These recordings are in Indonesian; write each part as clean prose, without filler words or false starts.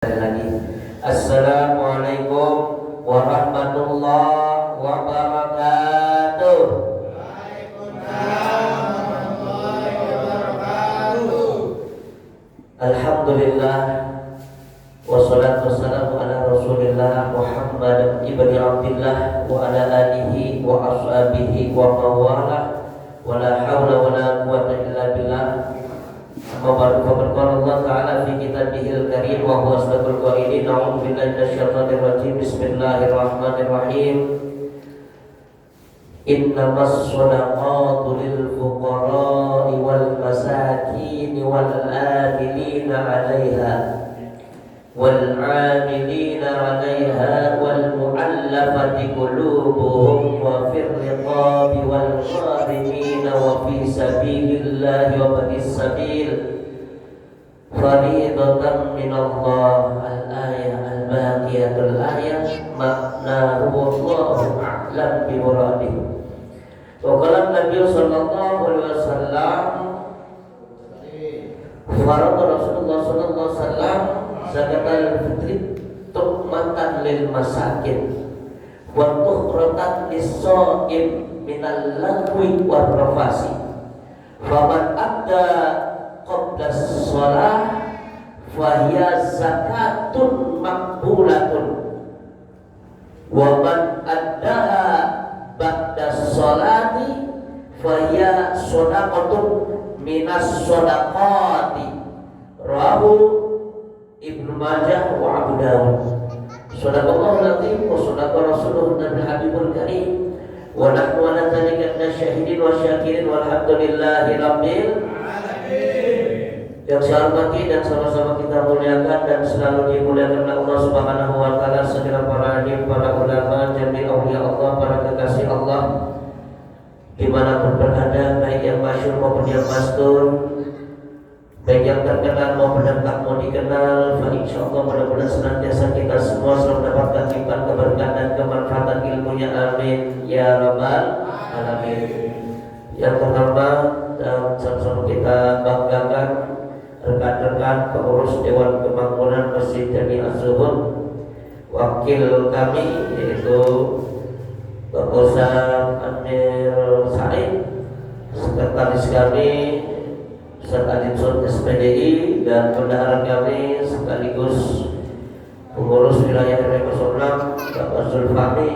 Lagi. Assalamualaikum warahmatullahi wabarakatuh. Waalaikumsalam warahmatullahi wabarakatuh. Alhamdulillah wassalatu wassalamu ala Rasulillah Muhammad ibni Abdillah wa ala alihi wa ashabihi wa mawalah wa la hawla wa la quwwata illa billah. Amma ba'du, faqad qala Allah ta'ala fi kitabihil karim wa huwa asdaqul qailin. A'udzu billahi minasyaitonir rajim. Bismillahirrahmanirrahim. Innamas shadaqatu lil fuqara'i wal masakin wal amilina 'alaiha wal 'amilina 'alaiha wal mu'allafati qulubuhum wa fir riqabi wal gharimina wa fi sabilillahi wa bani sabil faridatan minallah. Al-ayah al-baqiyatul ayah maknahu wallahu a'lam bimuradih. Wa qala Nabi sallallahu alaihi wasallam farada Rasulullah sallallahu alaihi wasallam zakatul fitri tuhmatan lil masakin wa tuhratan lis-shaim minal lagwi war rafasi faman adda qabla shalah fahiya zakatun maqbulatun wa man addaha ba'da sholati fahiya shadaqatun minas shadaqati. Rawahu Ibnu Majah wa Abu Dawud. Shadaqallahul azim wa shadaqa rasuluhu nabil habibul karim wa nahnu ala dzalika syahidin wa syakirin walhamdulillahi rabbil alamin. Yang saya hormati dan sama-sama kita muliakan dan selalu dimuliakan oleh Allah Subhanahu wa taala, segala para alim, para ulama, jami auliya Allah, para kekasih Allah dimanapun berada, baik yang masyhur maupun yang mastur, baik yang terkenal maupun yang tak mau dikenal. Insyaallah mudah-mudahan senantiasa kita semua selalu mendapatkan limpahan keberkahan dan kemanfaatan ilmunya, amin ya rabbal alamin. Yang terhormat dan sama-sama kita banggakan rekan-rekan pengurus Dewan Kemakmuran Masjid Jami Az-Zuhud, wakil kami yaitu Bapak Ustaz Amir Said, sekretaris kami Ustaz Adinson SPDI, dan bendahara kami sekaligus pengurus wilayah RW 06 Bapak Zulfahmi,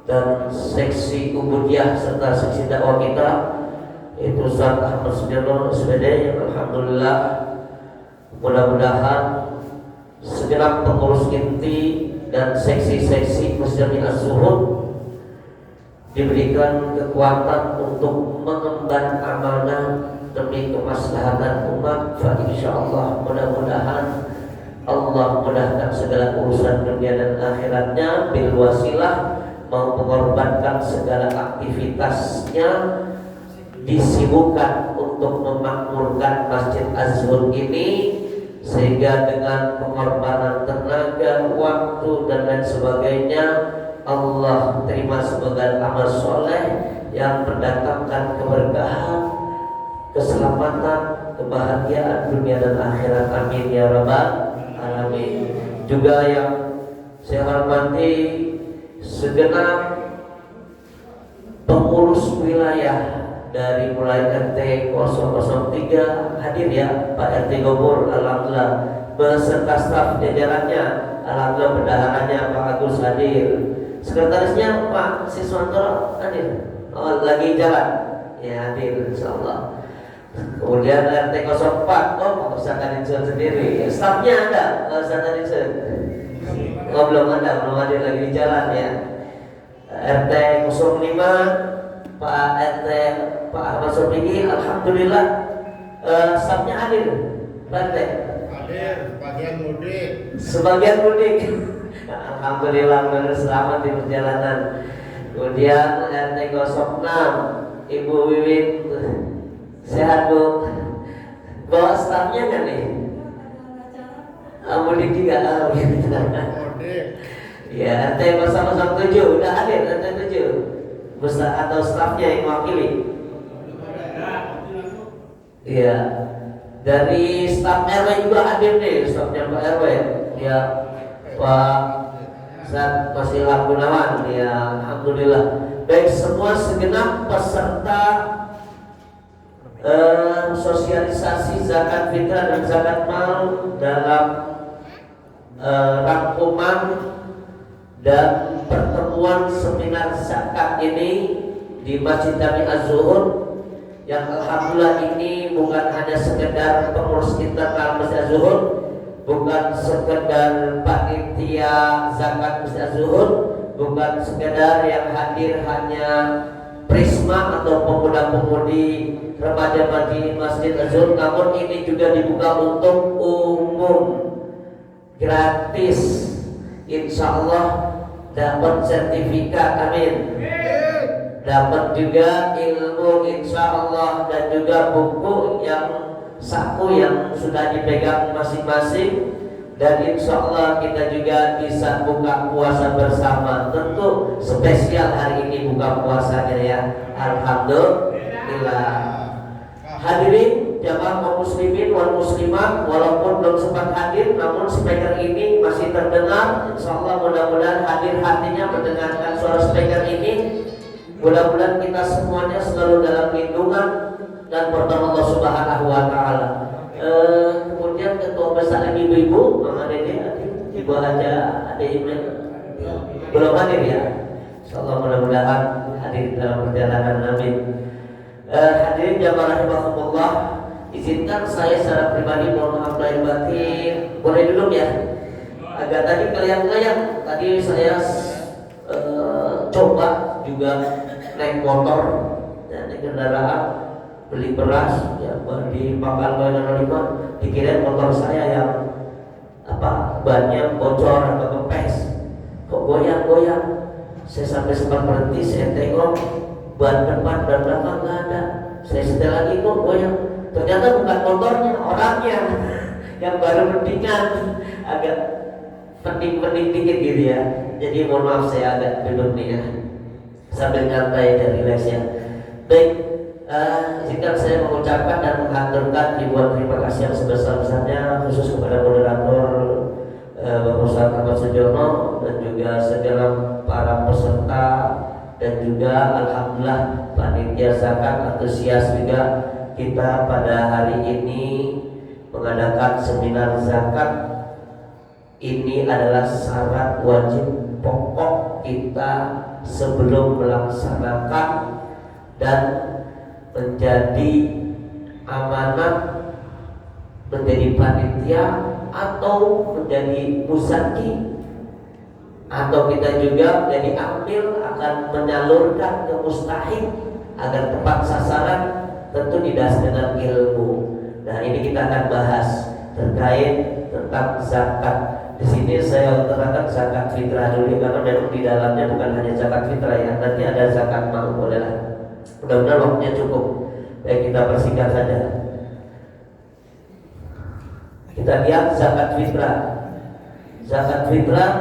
dan seksi Ubudiyah serta seksi dakwah kita yaitu Ustaz Ahmad Sudirno SPD, yang alhamdulillah mudah-mudahan segenap pengurus inti dan seksi-seksi Masjid Az-Zuhud diberikan kekuatan untuk mengemban amanah demi kemaslahatan umat. Insyaallah mudah-mudahan Allah mudahkan segala urusan dunia dan akhiratnya bil wasilah, mau mengorbankan segala aktivitasnya, disibukkan untuk memakmurkan Masjid Az-Zuhud ini, sehingga dengan pengorbanan tenaga, waktu dan lain sebagainya Allah terima sebagai amal soleh yang mendatangkan keberkahan, keselamatan, kebahagiaan dunia dan akhirat, amin ya rabbal alamin. Juga yang saya hormati segenap pengurus wilayah dari mulai RT 003 hadir ya, Pak RT Gobur alhamdulillah, beserta staf jajarannya alhamdulillah, bendaharanya Pak Agus hadir, sekretarisnya Pak Siswanto hadir, lagi jalan ya, hadir insyaallah. Kemudian RT 04 Pak Ustaz Adinson sendiri, stafnya ada Pak Ustaz Adinson? Belum ada, belum hadir, lagi di jalan ya. RT 05 Pak RT Pak Ahmad Sofiki alhamdulillah, stafnya hadir. Pak RT Hadir, sebagian mudik alhamdulillah, benar selamat di perjalanan. Kemudian RT 06 Ibu Wiwit, sehat Bu? Bawa stafnya kan nih? Mudik juga ya. RT 007 udah hadir, RT 7 atau stafnya yang mewakili. Iya. Dari staf RW juga hadir nih, stafnya Pak RW. ya Pak Ustaz Masihlah Gunawan ya, alhamdulillah. Baik, semua segenap peserta sosialisasi zakat fitrah dan zakat mal dalam rangkuman dan pertemuan seminar zakat ini di Masjid Jami Az-Zuhur, yang alhamdulillah ini bukan hanya sekedar pengurus internal Masjid Az-Zuhur, bukan sekedar panitia zakat Masjid Az-Zuhur, bukan sekedar yang hadir hanya Prisma atau pemuda-pemudi remaja di Masjid Az-Zuhur, namun ini juga dibuka untuk umum, gratis, insya Allah dapat sertifikat, amin. Dapat juga ilmu insya Allah, dan juga buku yang saku yang sudah dipegang masing-masing, dan insya Allah kita juga bisa buka puasa bersama. Tentu spesial hari ini buka puasanya ya, alhamdulillah. Hadirin jamaah kaum muslimin wal muslimat, walaupun belum sempat hadir namun speaker ini masih terdengar. Insya Allah mudah-mudahan hadir hatinya mendengarkan suara speaker ini. Mudah-mudahan kita semuanya selalu dalam lindungan dan pertolongan Allah Subhanahu wa taala. Kemudian ketua besar ibu-ibu, Mama Dede, Ibu aja, ada email belum hadir ya. Insyaallah mudah-mudahan hadir dalam perjalanan, amin. Hadirin jamaah rahimakumullah, izinkan saya secara pribadi mohon maaf lahir batin. Boleh duduk ya? Agak tadi keliang-keliang. Tadi saya coba juga naik motor dan naik kendaraan, beli beras ya di Pangkal Bayan 05, dikira motor saya yang bannya bocor atau kempes, kok goyang-goyang. Saya sampai sempat berhenti, saya tengok ban depan dan belakang nggak ada. Saya setel lagi, kok goyang. Ternyata bukan motornya, orangnya yang baru mendingan, agak penting-penting dikit gitu ya. Jadi mohon maaf saya agak duduk nih ya, sambil nyantai dan relax ya. Baik, izinkan saya mengucapkan dan mengaturkan ribuan terima kasih yang sebesar-besarnya khusus kepada moderator Bapak Ustaz Ahmad Sujono dan juga segala para peserta, dan juga alhamdulillah panitia zakat antusias juga kita pada hari ini mengadakan seminar zakat. Ini adalah syarat wajib pokok kita sebelum melaksanakan dan menjadi amanat, menjadi panitia atau menjadi muzaki, atau kita juga menjadi amil akan menyalurkan ke mustahik agar tepat sasaran, tentu didasari dengan ilmu. Nah ini kita akan bahas terkait tentang zakat. Di sini saya utarakan zakat fitrah dulu karena memang di dalamnya bukan hanya zakat fitrah ya, nanti ada zakat mal, bolehlah. Mudah-mudahan waktunya cukup. Baik, kita persingkat saja. Kita lihat zakat fitrah. Zakat fitrah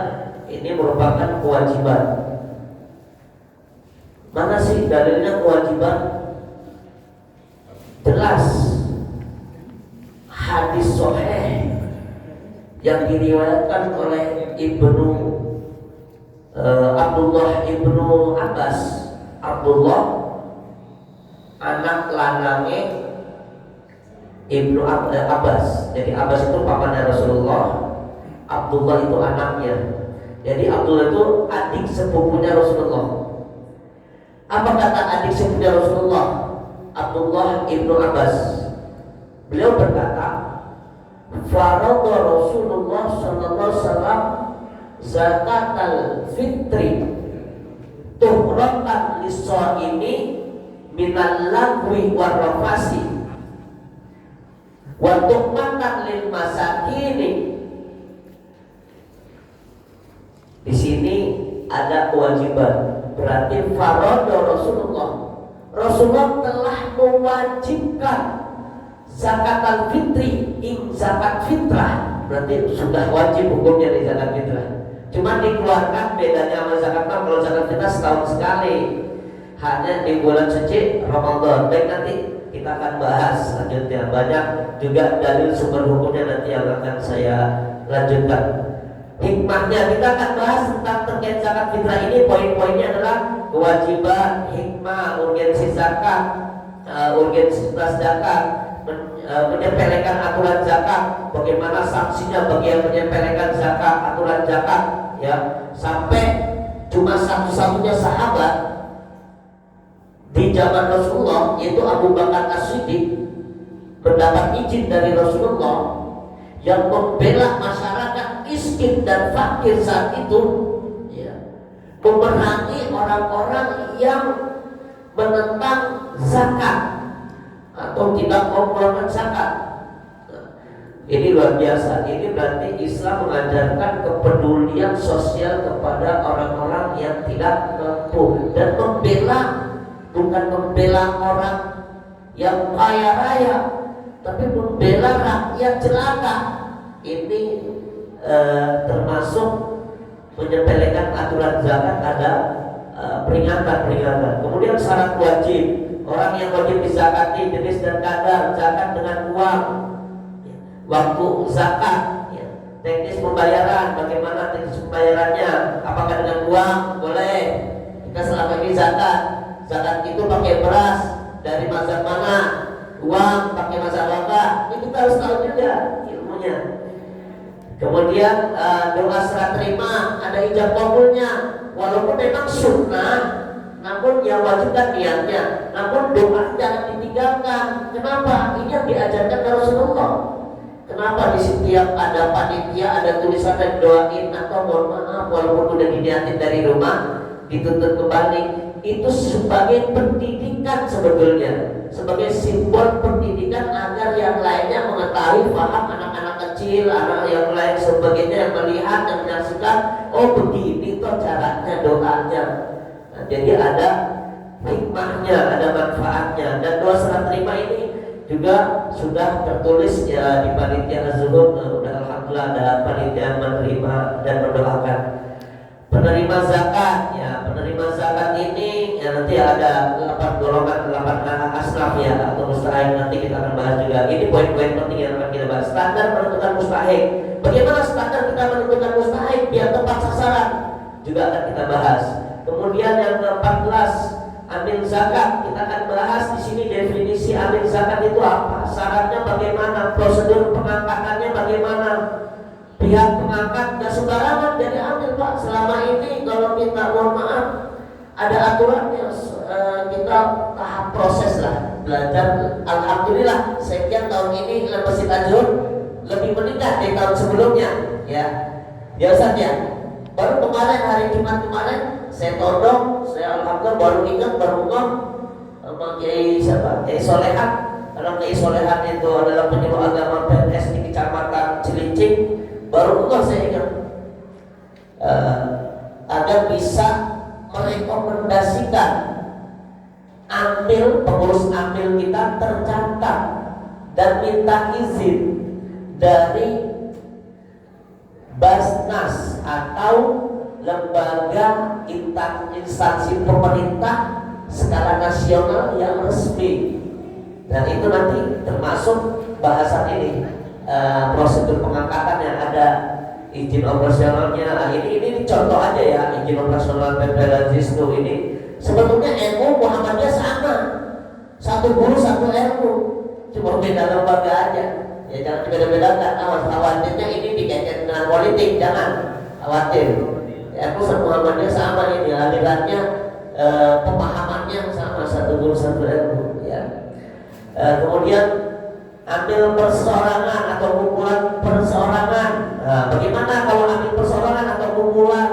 ini merupakan kewajiban. Mana sih dalilnya kewajiban? Jelas hadis sahih yang diriwayatkan oleh Abdullah ibnu Abbas. Abdullah anak lanangnya Ibnu Abbas. Jadi Abbas itu pamannya Rasulullah, Abdullah itu anaknya. Jadi Abdullah itu adik sepupunya Rasulullah. Apa kata adik sepupunya Rasulullah? Abdullah ibnu Abbas. Beliau berkata, "Faradha Rasulullah sallallahu alaihi wasallam zakatal fitri tuhratan lis-shaimi minal lagwi war rafasi wa tuhmatan lil masakini." Di sini ada kewajiban, berarti faradha Rasulullah telah mewajibkan zakat al-fitri, zakat fitrah, berarti sudah wajib hukumnya di zakat fitrah. Cuma dikeluarkan bedanya sama zakat mal. Kalau zakat fitrah setahun sekali, hanya di bulan suci Ramadan. Baik, nanti kita akan bahas selanjutnya. Banyak juga dalil sumber hukumnya nanti yang akan saya lanjutkan. hikmahnya. Kita akan bahas tentang terkait zakat fitrah ini. Poin-poinnya adalah kewajiban, hikmah, urgensi zakat, urgensitas zakat, menyepelekan aturan zakat, bagaimana sanksinya bagi yang menyepelekan zakat, aturan zakat, ya, sampai cuma satu-satunya sahabat di zaman Rasulullah yaitu Abu Bakar As-Siddiq mendapat izin dari Rasulullah yang membela masyarakat miskin dan fakir saat itu, ya, memerangi orang-orang yang menentang zakat atau tidak mau mengeluarkan zakat. Ini luar biasa. Ini berarti Islam mengajarkan kepedulian sosial kepada orang-orang yang tidak mampu dan membela, bukan membela orang yang kaya raya, tapi membela rakyat jelata. Ini termasuk menyepelekan aturan zakat, ada peringatan. Kemudian syarat wajib, orang yang wajib dizakati jenis dan kadar zakat dengan uang, waktu zakat, ya, teknis pembayaran, bagaimana teknis pembayarannya, apakah dengan uang boleh. Kita selama ini zakat itu pakai beras, dari mazhab mana, uang pakai mazhab apa, ini kita harus tahu juga ilmunya. Kemudian doa serah terima, ada ijab kabulnya, walaupun memang sunnah, namun yang wajib kan niatnya, namun doa jangan ditinggalkan. Kenapa? Ini yang diajarkan Rasulullah. Kenapa di setiap ada panitia ada tulisan dan doain, atau mohon maaf walaupun udah diniatin dari rumah dituntut kembali. Itu sebagai pendidikan sebetulnya, sebagai simbol pendidikan agar yang lainnya mengetahui, paham, anak-anak kecil, anak yang lain sebagainya yang melihat dan menyaksikan, oh begini toh caranya doanya. Nah, jadi ada hikmahnya, ada manfaatnya. Dan doa serah terima ini juga sudah tertulis ya di panitia Az-Zuhud. Udah alhamdulillah ada panitia menerima dan mendoakan. Penerima zakat, ya, penerima zakat ini ya nanti ada 8 golongan, 8 asnaf ya, atau mustahik, nanti kita akan bahas juga. Ini poin-poin penting yang akan kita bahas. Standar menentukan mustahik, bagaimana standar kita menentukan mustahik biar tepat sasaran, juga akan kita bahas. Kemudian yang ke-14, amil zakat, kita akan bahas di sini definisi amil zakat itu apa, syaratnya bagaimana, prosedur pengangkatannya bagaimana. Pihak pengangkat gak sembarangan jadi amil, Pak. Selama ini kalau kita mohon maaf ada aturannya, kita tahap proses lah belajar. Alhamdulillah sekian tahun ini Masjid Azhur lebih meningkat dari tahun sebelumnya, ya. Biasa ya. Baru kemarin hari Jumat kemarin saya todong, saya alhamdulillah baru ingat, baru ngomong sama Kiai siapa? Kiai Solehan. Karena Kiai Solehan itu adalah penyuluh agama PNS di Kecamatan Cilincing. Baru saya ingat agar bisa merekomendasikan amil, pengurus amil kita tercatat dan minta izin dari Basnas atau lembaga instansi pemerintah skala nasional yang resmi. Dan itu nanti termasuk bahasan ini. Prosedur pengangkatannya, ada izin operasionalnya. Ini contoh aja ya, izin operasional PPL Zistu ini. Sebetulnya ilmu Muhammadiyah sama, satu guru satu ilmu, cuma beda lembaga aja. Ya jangan beda-bedakan. Awas, khawatirnya ini dikaitkan dengan politik, jangan khawatir. Ilmu Muhammadiyah sama ini, alirannya, pemahamannya sama, satu guru satu ilmu. Ya. Kemudian ambil perseorangan atau kumpulan perseorangan. Nah, bagaimana kalau ambil perseorangan atau kumpulan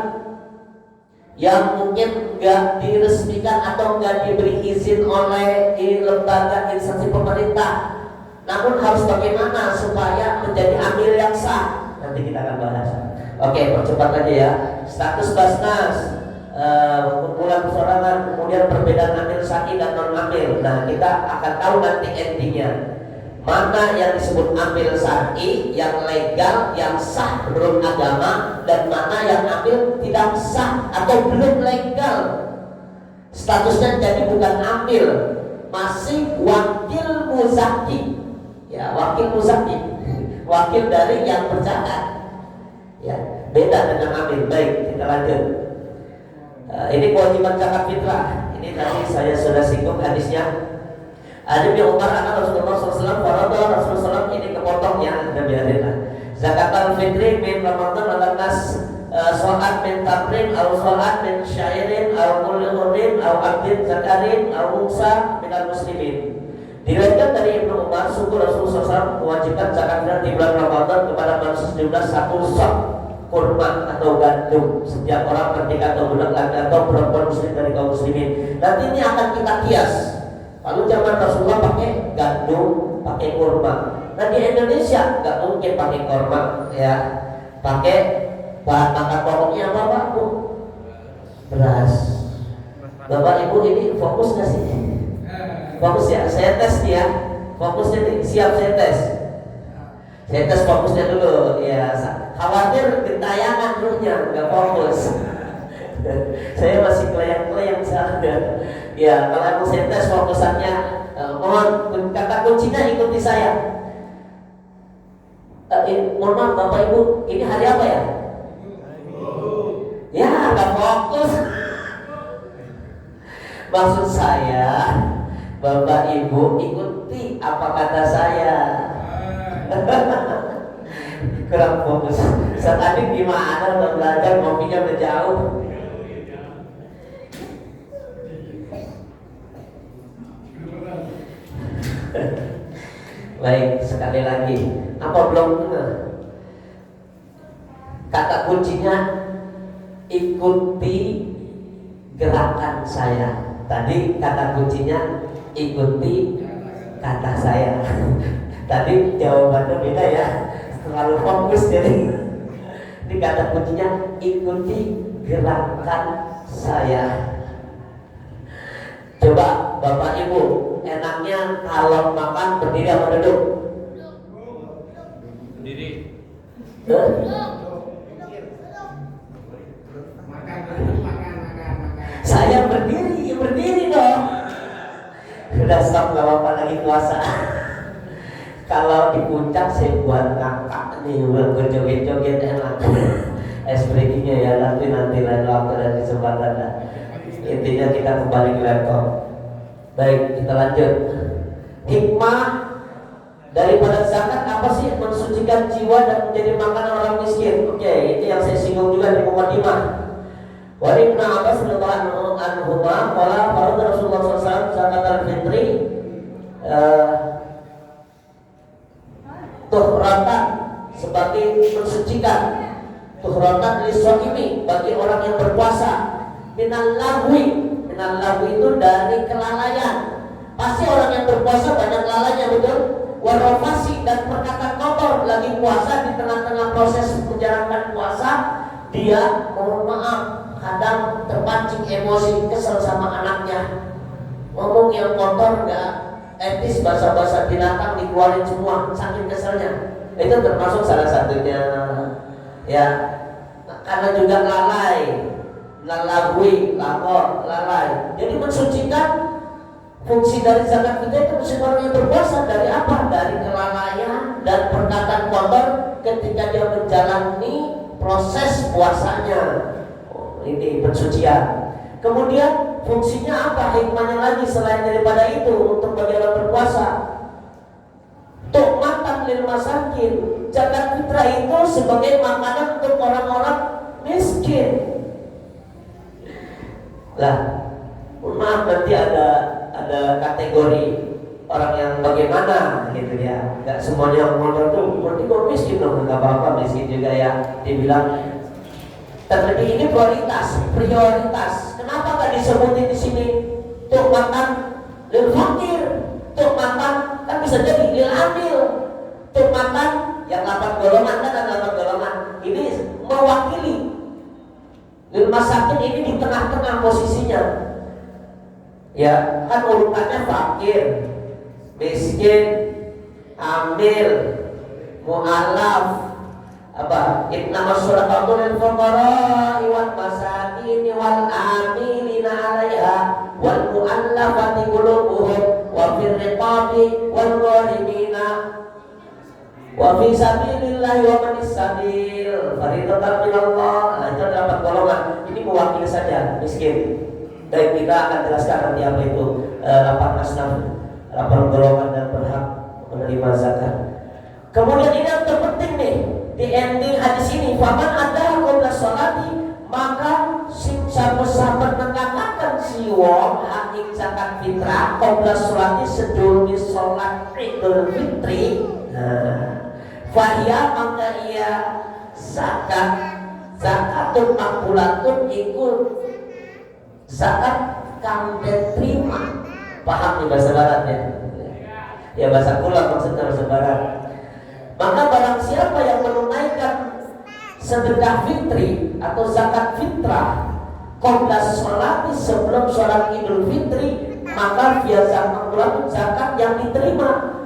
yang mungkin nggak diresmikan atau nggak diberi izin oleh lembaga instansi pemerintah, namun harus bagaimana supaya menjadi amil yang sah? Nanti kita akan bahas. Oke, percepat aja ya. Status Basnas, kumpulan perseorangan, kemudian perbedaan amil syar'i dan non amil. Nah, kita akan tahu nanti endingnya. Mana yang disebut amil syar'i, yang legal, yang sah menurut agama, dan mana yang amil tidak sah atau belum legal. Statusnya jadi bukan amil, masih wakil muzaki. Ya, wakil muzaki, wakil dari yang berzakat. Ya, Beda dengan amil. Baik, kita lanjut. Ini kewajiban zakat fitrah. Ini tadi saya sudah singgung hadisnya. Ada bin Umar anak Rasulullah SAW. Faradha Rasulullah SAW, ini kepotongnya. Udah biarin lah. Zakat al-fitri min Ramadan ala nas so'at min tamrin au so'at min syairin au kulli hurrin au abdin zakarin au musa minal muslimin. Diriwayatkan dari Ibnu Umar, suku Rasulullah SAW mewajibkan zakat fitrah di bulan Ramadan kepada manusia sejumlah 1 sok kurma atau gandum setiap orang ketika atau budak laki atau perempuan muslim dari kaum muslimin. Nanti ini akan kita kias. Kalau zaman Rasulullah pakai gandum, pakai kurma. Nah di Indonesia nggak mungkin pakai kurma, ya. Pakai bahan makan pokoknya apa Pak Bu? Beras. Bapak Ibu ini fokus nggak sih? Fokus ya. Saya tes nih ya. Fokusnya nih. Siap saya tes. Saya tes fokusnya dulu. Ya. Khawatir gentayangan dulunya nggak fokus. Saya masih kelayang-kelayang saja. Ya, kalau mau saya tes fokusannya, mohon kata kuncinya ikuti saya. Mohon maaf Bapak Ibu, ini hari apa ya? Ya, nggak fokus. Maksud saya, Bapak Ibu ikuti apa kata saya. Kurang fokus. Saat tadi gimana udah belajar, ngopinya udah jauh. Baik, sekali lagi. Apa belum dengar? Kata kuncinya ikuti gerakan saya. Tadi kata kuncinya ikuti kata saya. Tadi jawabannya beda ya. Terlalu fokus jadi. Ini kata kuncinya ikuti gerakan saya. Coba Bapak Ibu, enaknya kalau makan berdiri atau duduk? Berdiri. Saya berdiri dong. Udah stop, gak apa-apa lagi puasa. Kalau di puncak saya buat ngakak nih, buat joget-joget enak. Es breakingnya ya nanti lain waktu dan kesempatan lah. Intinya kita kembali ke laptop. Baik, kita lanjut. Hikmah daripada zakat apa sih? Mensucikan jiwa dan menjadi makanan orang miskin. Oke, ini yang saya singgung juga di mukadimah. Wa Ibnu Abbas radhiyallahu anhu qala farada Rasulullah SAW zakat al-fitri tuhratan sebagai mensucikan, tuhratan lis-shaimi bagi orang yang berpuasa, minal lahwi itu dari kelalaian. Pasti orang yang berpuasa banyak lalainya, betul? Warofasi dan perkataan kotor lagi puasa, di tengah-tengah proses menjalankan puasa dia mohon maaf kadang terpancing emosi, kesel sama anaknya, ngomong yang kotor nggak etis, bahasa-bahasa binatang dikeluarin semua, saking keselnya. Itu termasuk salah satunya ya. Karena juga lalai, lalagui, lapor, lalai. Jadi mensucikan, fungsi dari zakat fitrah itu mensucikan orang yang berpuasa dari apa? Dari kelalaian dan perkataan kotor ketika dia menjalani proses puasanya. Ini pensucian. Kemudian fungsinya apa? Hikmahnya lagi selain daripada itu untuk bagi orang berpuasa. Tu'matan lil masakin. Zakat fitrah itu sebagai makanan untuk orang-orang miskin. Lah, maaf nanti ada kategori orang yang bagaimana gitu ya. Enggak semuanya orang tuh berarti kok miskin dong, enggak apa-apa miskin juga ya. Dibilang terlebih ini prioritas. Kenapa enggak disebutin di sini? Tuh makan lil fakir, tuh makan kan bisa jadi lil amil. Tuh makan yang 8 golongan kan ada 8 golongan. Ini mewakili lil masakin, ini di tengah-tengah posisinya. Ya, kan urutannya fakir, miskin, amil, mu'alaf, apa? Innama shuraqatu lil fuqara wal masakin wal amilina 'alaiha wal mu'allafati qulubuhum wa fir riqabi wal gharimina wa fi sabilillahi wa manis sabil Faridatan minallah. Nah, itu dapat golongan. Ini mewakili saja miskin. Dan kita akan jelaskan nanti apa itu 8 asnaf, 8 golongan dan berhak menerima zakat. Kemudian ini yang terpenting nih di ending hadis ini, faman ada qabla sholati, maka siapa menengahkan si wong hak zakat fitrah qabla sholati sedurunge sholat Idul Fitri. Fahia maka ia zakatun makbulatun iku zakat kang diterima. Paham nih bahasa barat ya? Ya bahasa kula maksudnya bahasa barat. Maka barang siapa yang menunaikan sedekah fitri atau zakat fitrah qabla sholati sebelum sholat Idul Fitri, maka dia zakat yang diterima.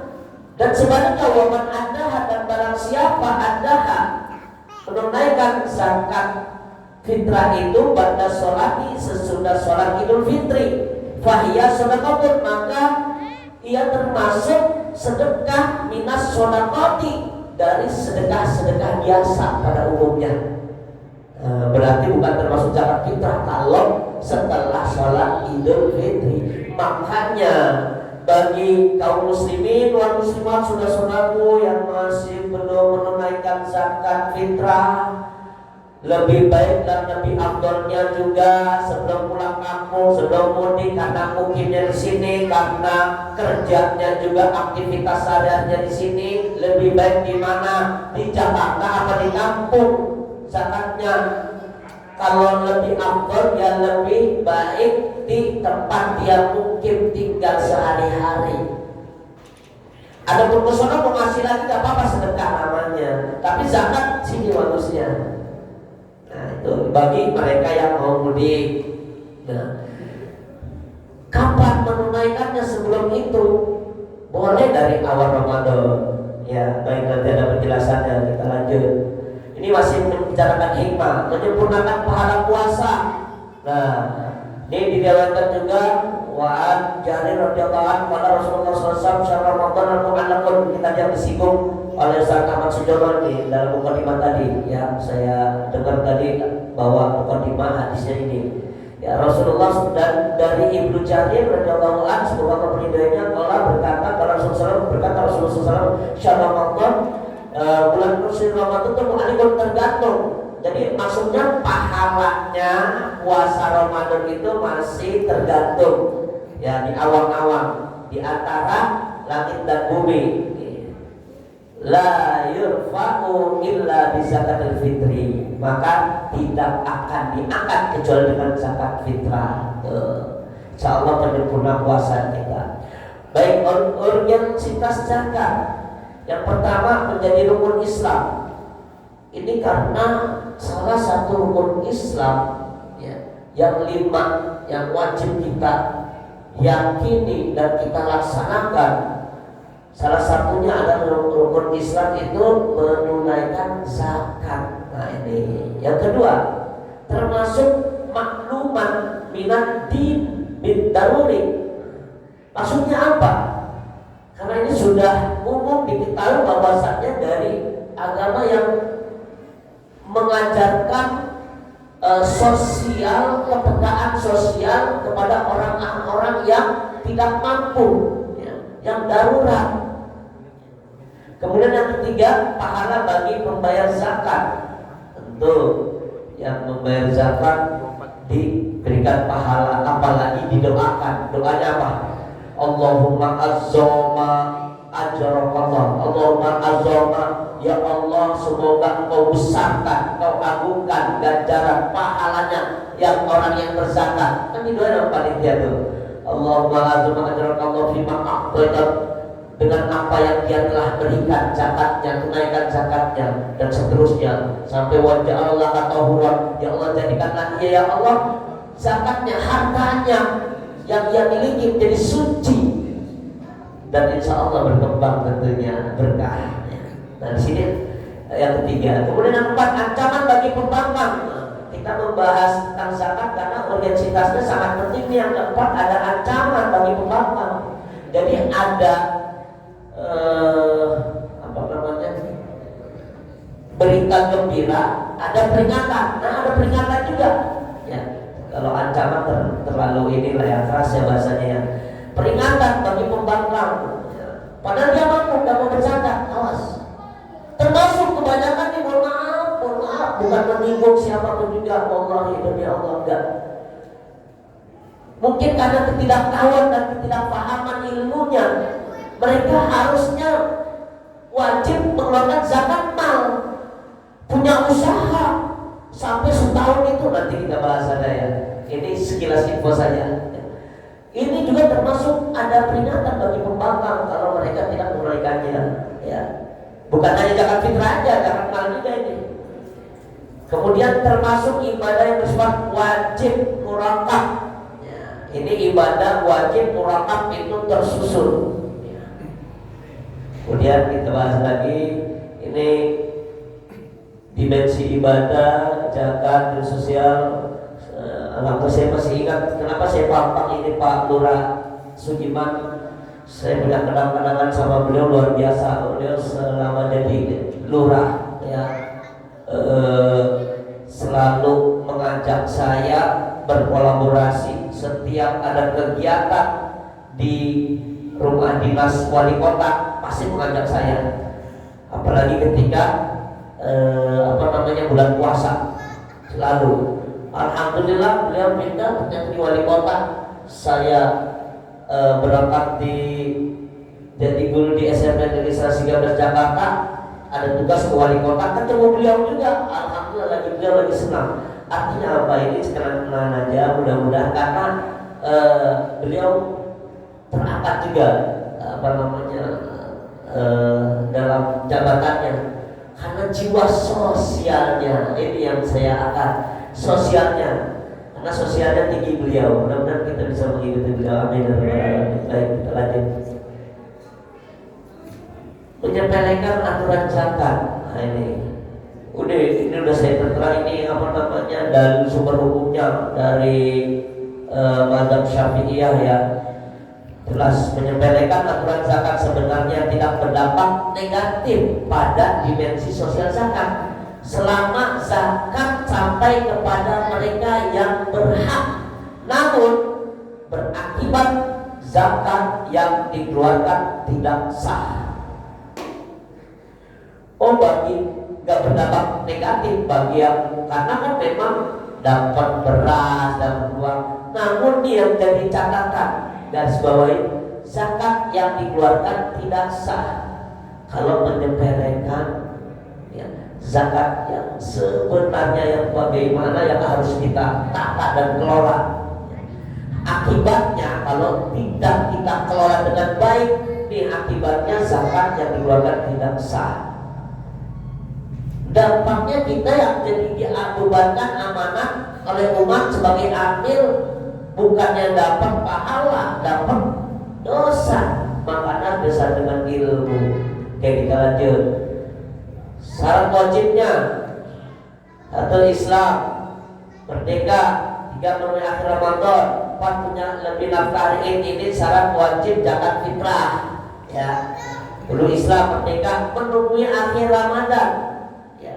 Dan sebaliknya waman adaha, dan barang siapa adaha menunaikan zakat fitrah itu pada sholati sesudah sholat Idul Fitri, fahiyah sedekah, maka ia termasuk sedekah minas sholati, dari sedekah-sedekah biasa pada umumnya. Berarti bukan termasuk zakat fitrah kalau setelah sholat Idul Fitri. Makanya bagi kaum muslimin wal muslimat, saudara-saudaraku yang masih belum menunaikan zakat fitrah, lebih baik dan lebih afdolnya juga sebelum pulang kampung, sebelum mudik, karena mukimnya di sini, karena kerjanya juga aktivitas sehariannya di sini, lebih baik di mana, di Jakarta apa di kampung zakatnya. Kalau lebih afdol ya lebih baik di tempat dia mungkin tinggal sehari-hari. Ada pengusaha mau ngasih lagi gak apa-apa, sedekah namanya, tapi zakat sini manusia. Nah itu bagi mereka yang mau mudik. Nah, kapan menunaikannya sebelum itu? Boleh dari awal Ramadan. Ya baik, nanti ada penjelasannya, kita lanjut. Ini masih membicarakan hikmah, menyempurnakan pahala puasa. Nah, ini diriwayatkan juga wa'an Jarir radhiyallahu anhu qala Rasulullah sallallahu alaihi wasallam syahr Ramadan al-mu'allaqun, kita yang disinggung oleh Ustaz Ahmad Sujono di dalam mukadimah tadi. Ya, saya dengar tadi bahwa mukadimah hadisnya ini. Ya, Rasulullah dan dari Ibnu Jarir radhiyallahu anhu semoga keridhaannya berkata, kalau Rasulullah berkata, Rasulullah sallallahu syahr Ramadan, bulan suci Ramadan itu mengalir tergantung. Jadi maksudnya pahalanya puasa Ramadan itu masih tergantung ya di awang-awang, di antara langit dan bumi. La yurfa'u illa bi zakatil fitri, maka tidak akan diangkat kecuali dengan zakat fitrah. Insyaallah penyempurna puasa kita. Baik, urgensitas zakat. Yang pertama menjadi rukun Islam. Ini karena salah satu rukun Islam ya, yang 5 yang wajib kita yakini dan kita laksanakan. Salah satunya adalah rukun Islam itu menunaikan zakat. Nah ini. Yang kedua, termasuk makluman minad din bid daruri. Maksudnya apa? Karena ini sudah umum diketahui bahwasannya dari agama yang mengajarkan sosial, kepekaan sosial kepada orang-orang yang tidak mampu, ya, yang darurat. Kemudian yang ketiga, pahala bagi pembayar zakat. Tentu yang membayar zakat diberikan pahala, apalagi didoakan. Doanya apa? Allahumma azzoma ajrakallah, Allahumma azzoma, ya Allah semoga engkau besarkan, engkau agungkan ganjaran pahalanya yang orang yang berzakat. Kan doa yang panitia tuh, Allahumma azzoma ajrakallah fima a'taitan, dengan apa yang dia telah berikan zakatnya, tunaikan zakatnya dan seterusnya sampai wajah Allah tahuran, ya Allah jadikanlah dia ya Allah zakatnya, hartanya yang dia miliki menjadi suci, dan insya Allah berkembang tentunya berkah. Nah di sini yang ketiga. Kemudian yang keempat, ancaman bagi pembangkang. Kita membahas tentang zakat karena urgensitasnya sangat penting. Yang keempat, ada ancaman bagi pembangkang. Jadi ada berita gembira, ada peringatan. Nah, ada peringatan juga. Ya, kalau ancaman terlalu inilah yang keras ya bahasanya ya. Peringatan bagi pembangkang. Ya. Padahal dia mampu, nggak mau bercanda, awas. Termasuk kebanyakan nih, mohon maaf, bukan menyinggung siapapun juga, wallahi demi Allah enggak. Mungkin karena ketidaktahuan dan ketidakpahaman ilmunya, mereka harusnya wajib mengeluarkan zakat mal, punya usaha sampai setahun itu, nanti kita bahas ada ya. Ini sekilas info saja. Ini juga termasuk ada peringatan bagi pembangkang kalau mereka tidak menunaikannya. Ya, bukan hanya zakat fitrah aja, zakat mal juga ini. Kemudian termasuk ibadah yang bersifat wajib murakab. Ya, ini ibadah wajib murakab itu tersusun. Ya. Kemudian kita bahas lagi ini dimensi ibadah, zakat, dan sosial. Alhamdulillah saya masih ingat kenapa saya pantang ini Pak Lurah Sugiman. Saya punya kenang-kenangan sama beliau luar biasa. Beliau selama jadi lurah ya, selalu mengajak saya berkolaborasi setiap ada kegiatan di rumah dinas wali kota, pasti mengajak saya. Apalagi ketika bulan puasa, selalu. Alhamdulillah beliau pindah menjadi wali kota. Saya berangkat jadi guru di SMP Negeri 13 Jakarta, ada tugas ke wali kota, ketemu beliau juga. Alhamdulillah beliau lagi senang. Artinya apa, ini kenal-kenalan aja, mudah-mudahan karena beliau terangkat juga dalam jabatannya, karena jiwa sosialnya ini yang saya akan sosialnya, karena sosialnya tinggi beliau. Mudah-mudahan kita bisa mengikuti beliau. Amin. Baik, kita lanjut. Menyepelekan aturan zakat. Nah, ini udah saya tertera ini dan sumber hukumnya dari mazhab Syafi'iyah ya. Jelas menyepelekan aturan zakat sebenarnya tidak berdampak negatif pada dimensi sosial zakat selama zakat sampai kepada mereka yang berhak, namun berakibat zakat yang dikeluarkan tidak sah. Bagi nggak berdampak negatif bagi yang, karena kan memang dapat beras dan uang, namun yang jadi catatan garis bawahi, zakat yang dikeluarkan tidak sah kalau menyepelekan ya, zakat yang sebenarnya yang bagaimana yang harus kita tata dan kelola. Akibatnya kalau tidak kita kelola dengan baik, akibatnya zakat yang dikeluarkan tidak sah. Dampaknya kita yang jadi diadubankan amanah oleh umat sebagai amil, bukannya dapat pahala, dapat dosa. Makanya besar dengan ilmu. Oke, kita lanjut. Syarat wajibnya atau Islam merdeka 3 memenuhi akhir Ramadan, 4 punya lebih nafkah. Ini syarat wajib zakat fitrah ya. Dulu Islam merdeka memenuhi akhir Ramadan ya.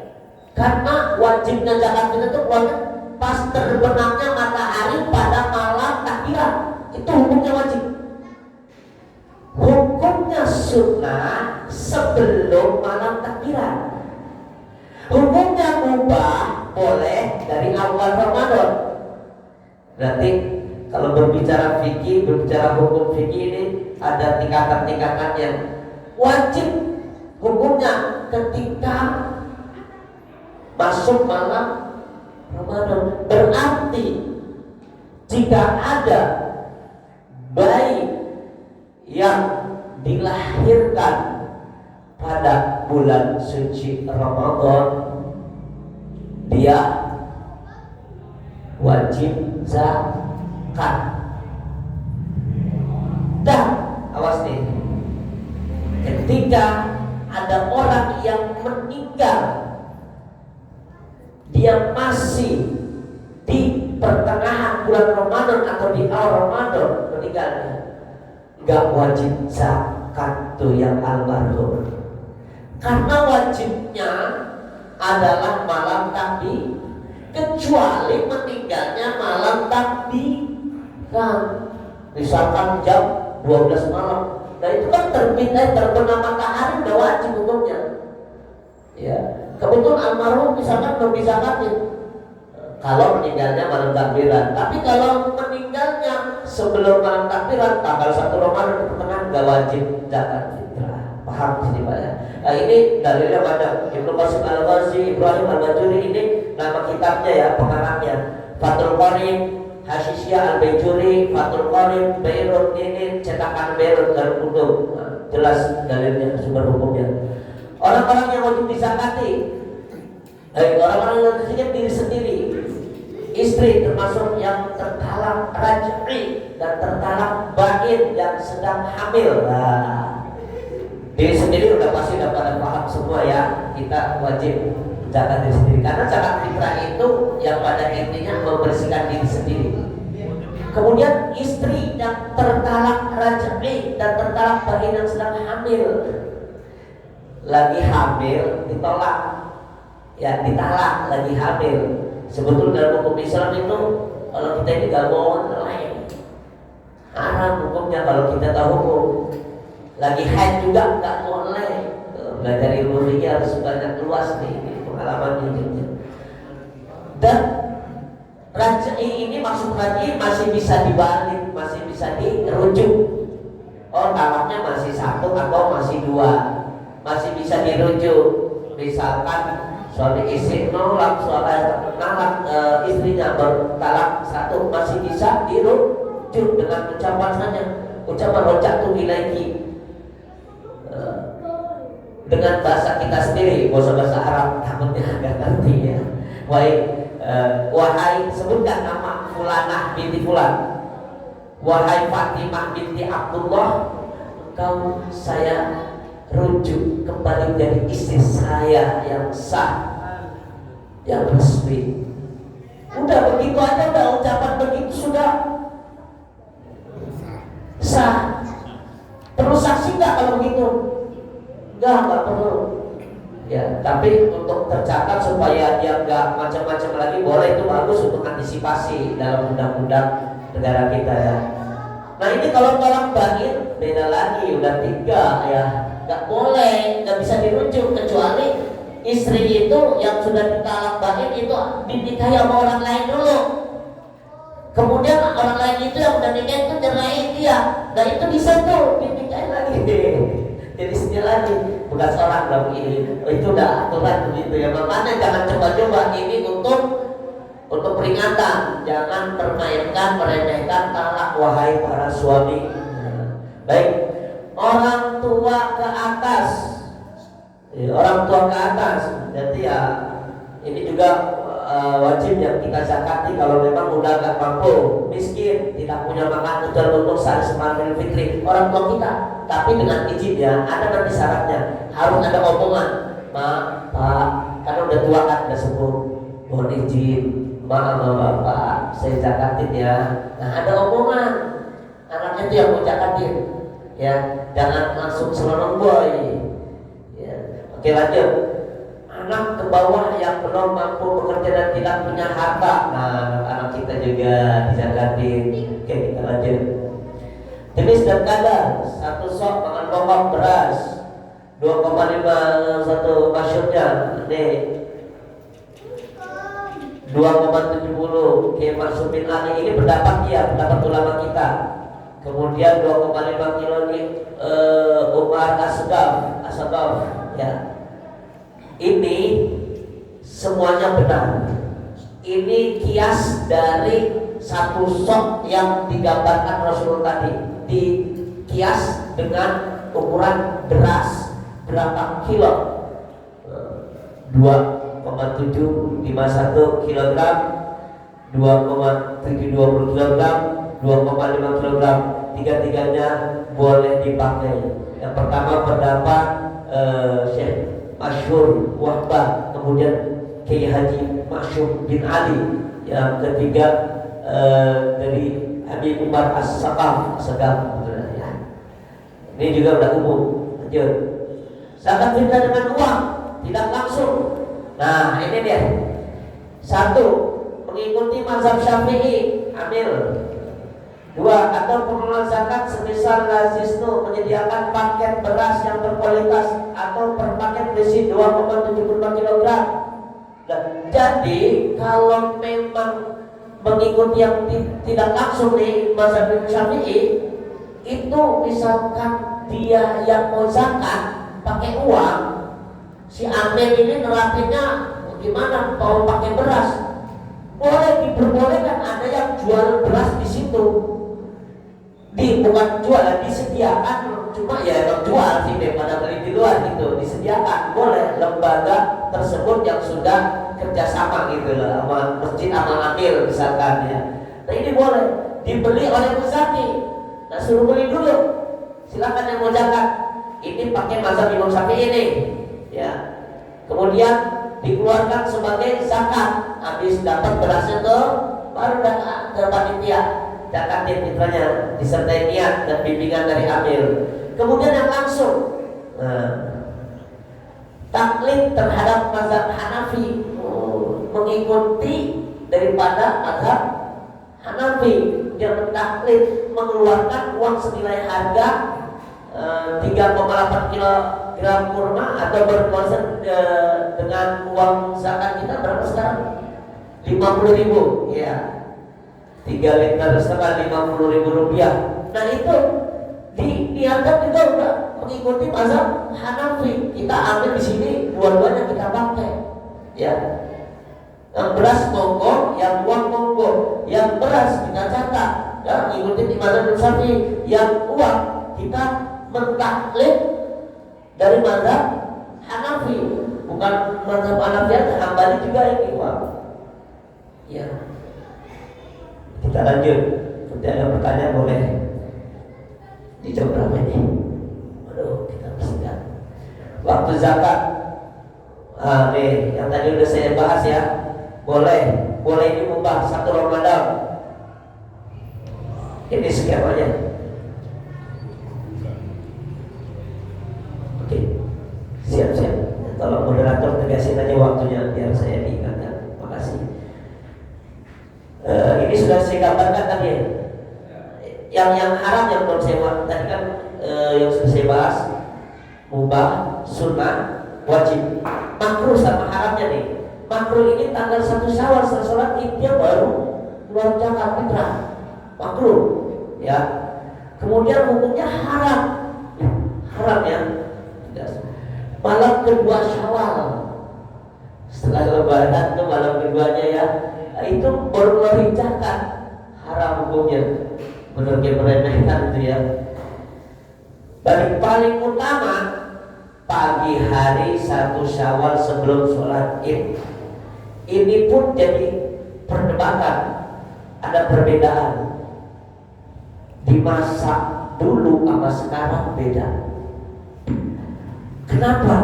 Karena wajibnya zakat fitrah itu keluarnya pas terbenamnya matahari pada malam takbiran, itu hukumnya wajib. Hukumnya sunnah sebelum malam takbiran. Hukumnya mubah boleh dari awal Ramadan. Berarti kalau berbicara fikih, berbicara hukum fikih ini ada tingkatan-tingkatannya. Wajib hukumnya ketika masuk malam Ramadan. Berarti jika ada bayi yang dilahirkan pada bulan suci Ramadan, dia wajib zakat. Dan awas nih, ketika ada orang yang meninggal, dia masih di pertengahan bulan Ramadan atau di awal Ramadan meninggalnya, gak wajib zakat tuh yang almarhum. Karena wajibnya adalah malam takbiran, kecuali meninggalnya malam takbiran. Misalkan jam 12 malam, nah itu kan terbenam matahari udah wajib hukumnya. Ya, kebetulan almarhum misalkan belum bisa mati, kalau meninggalnya malam takbiran. Tapi kalau meninggalnya sebelum malam takbiran, tanggal 1 Ramadan pertengahan, nggak wajib zakat fitrah. Paham sini Pak ya? Nah ini dalilnya banyak. Ibnu Qasim Al-Ghazi, Ibrahim Al-Bajuri, ini nama kitabnya ya, pengarangnya Fathul Qorib, Hasyisyah Al-Bajuri, Fathul Qorib, Beirut, ini cetakan Beirut dan Kutub. Nah, jelas dalilnya, sumber hukumnya. Orang-orang yang wajib dizakati, orang-orang yang wajib diri sendiri, istri termasuk yang tertalak raj'i dan tertalak bain yang sedang hamil. Nah, diri sendiri udah pasti udah pada paham semua ya, kita wajib zakat diri sendiri, karena zakat fitrah itu yang pada intinya membersihkan diri sendiri. Kemudian istri yang tertalak raj'i dan tertalak bain yang sedang hamil, lagi hamil ditolak, ya ditalak lagi hamil. Sebetulnya dalam hukum Islam itu kalau kita ini gak mau lain haram hukumnya. Kalau kita tahu hukum lagi haid juga gak boleh. Belajar ilmu fikih harus banyak luas nih pengalaman ini. Dan raj'i ini, maksud raj'i masih bisa dibalik, masih bisa dirujuk. Oh talaknya masih 1 atau masih 2, masih bisa dirujuk. Misalkan suami istri nolak, istrinya bertalak 1, masih bisa dirujuk dengan ucapan saja, ucapan roja'tu ilaiki, dengan bahasa kita sendiri, bahasa Arab takutnya agak ngerti ya. Wahai sebutkan nama Fulanah binti Fulan, wahai Fatimah binti Abdullah, engkau saya rujuk kembali dari istri saya yang sah, yang resmi. Udah begitu aja, udah ucapan begitu sudah sah. Perlu saksi nggak kalau begitu? Nggak perlu. Ya, tapi untuk tercatat supaya dia nggak macam-macam lagi, boleh, itu bagus untuk antisipasi dalam undang-undang negara kita ya. Nah ini kalau tolak bain beda lagi, udah 3 ya. Nggak boleh, nggak bisa dirujuk, kecuali istri itu yang sudah ditalak bain itu dinikahi sama orang lain dulu, kemudian orang lain itu yang udah nikah itu nyerahin dia, nah itu bisa tuh dinikahi lagi jadi sendiri lagi, bukan seorang dong ini. Itu udah aturan begitu ya. Makanya jangan coba-coba, ini untuk peringatan, jangan permainkan, meremehkan talak wahai para suami. Baik, orang tua ke atas, orang tua ke atas, jadi ya ini juga wajib yang kita zakati kalau memang udah gak mampu, miskin, tidak punya makan untuk sehari semalam fitri, orang tua kita. Tapi dengan izin ya, ada nanti syaratnya, harus ada omongan, Mak, Pak, karena udah tua kan, udah sepuh, mohon izin, Mak sama Bapak, saya zakatin ya. Nah ada omongan, anaknya itu yang mau zakatin, ya, jangan langsung selonong boy. Ya. Oke lanjut. Anak ke bawah yang belum mampu bekerja dan tidak punya harta, nah anak kita juga dizakatin. Oke kita lanjut. Jenis dan kadar, 1 sok makan pokok beras, 2,5 satu masyurnya, ini 2,70 kayak Maksudin Ali, ini pendapat dia, pendapat ulama kita. Kemudian 2,5 kilo ini Umar Asgaf ya. Ini semuanya benar. Ini kias dari 1 sok yang digambarkan Rasulullah tadi, di kias dengan ukuran beras berapa kilo, 2,751 kilogram, 2,720 kilogram, 2,5 kilogram, tiga-tiganya boleh dipakai. Yang pertama pendapat Syekh Masyhur Wahbah, kemudian Kiai Haji Masyhur bin Ali, yang ketiga dari Habib Umar As-Saqaf ya. Ini juga udah umum. Lanjut. Zakat fitrah dengan uang, tidak langsung. Nah, ini dia. Satu, mengikuti mazhab Syafi'i, amil. Dua, atau pengelola zakat semisal Lazisnu menyediakan paket beras yang berkualitas atau per paket berisi 2,75 kg. Dan jadi kalau memang mengikuti yang tidak langsung di mazhab Syafi'i, itu misalkan dia yang mau zakat pakai uang, si amil ini nerapinnya gimana? Mau pakai beras, boleh diperbolehkan, ada yang jual beras di situ. Bukan jual, disediakan, cuma ya emang jual sih daripada beli di luar gitu, disediakan, boleh lembaga tersebut yang sudah kerjasama gitu lah sama masjid amal amil misalkan ya. Nah ini boleh dibeli oleh Muzaki, nah suruh beli dulu, silakan yang mau zakat, ini pakai mazhab Imam Syafi'i ini ya, kemudian dikeluarkan sebagai zakat, habis dapat berasnya tuh baru dapat panitia zakatin fitrahnya disertai niat dan bimbingan dari amil. Kemudian yang langsung, taklid terhadap mazhab Hanafi, mengikuti daripada mazhab Hanafi, dia mentaklid mengeluarkan uang senilai harga 3,8 kilogram kurma atau berkonsen dengan uang zakat kita berapa sekarang? 50.000 ya. 3 liter setengah 50.000 rupiah. Nah itu diniatkan juga udah mengikuti mazhab Hanafi. Kita ambil di sini dua-duanya kita pakai. Ya. Yang beras monggo, yang uang monggo. Yang beras kita catat, ya, mengikuti di mazhab Syafi'i. Yang uang kita mentaklid dari mazhab Hanafi. Bukan mazhab Hanafi aja, Hambali juga ini uang. Ya. Kita lanjut. Nanti ada pertanyaan boleh dijawab berapa ini? Aduh, kita bersihkan. Waktu zakat. Nih, yang tadi udah saya bahas ya. Boleh ini mubah 1 Ramadan. Ini skemanya. Oke, siap-siap. Tolong moderator tegasin aja waktunya biar saya diingatkan. Makasih. Ini sudah saya gambarkan tadi ya. Yang haram yang belum saya bahas tadi kan, yang sudah saya bahas mubah, sunnah, wajib, makruh sama haramnya nih. Makruh ini tanggal 1 Syawal setelah sholat Id dia baru keluar zakat fitrah, makruh ya. Kemudian hukumnya haram, haram ya. Malam kedua Syawal setelah lebaran itu malam keduanya ya, itu baru keluar zakat, haram hukumnya. Menurut yang meremehkan itu ya. Paling utama pagi hari 1 Syawal sebelum sholat Id. Ini pun jadi perdebatan, ada perbedaan. Dimasak dulu sama sekarang beda. Kenapa?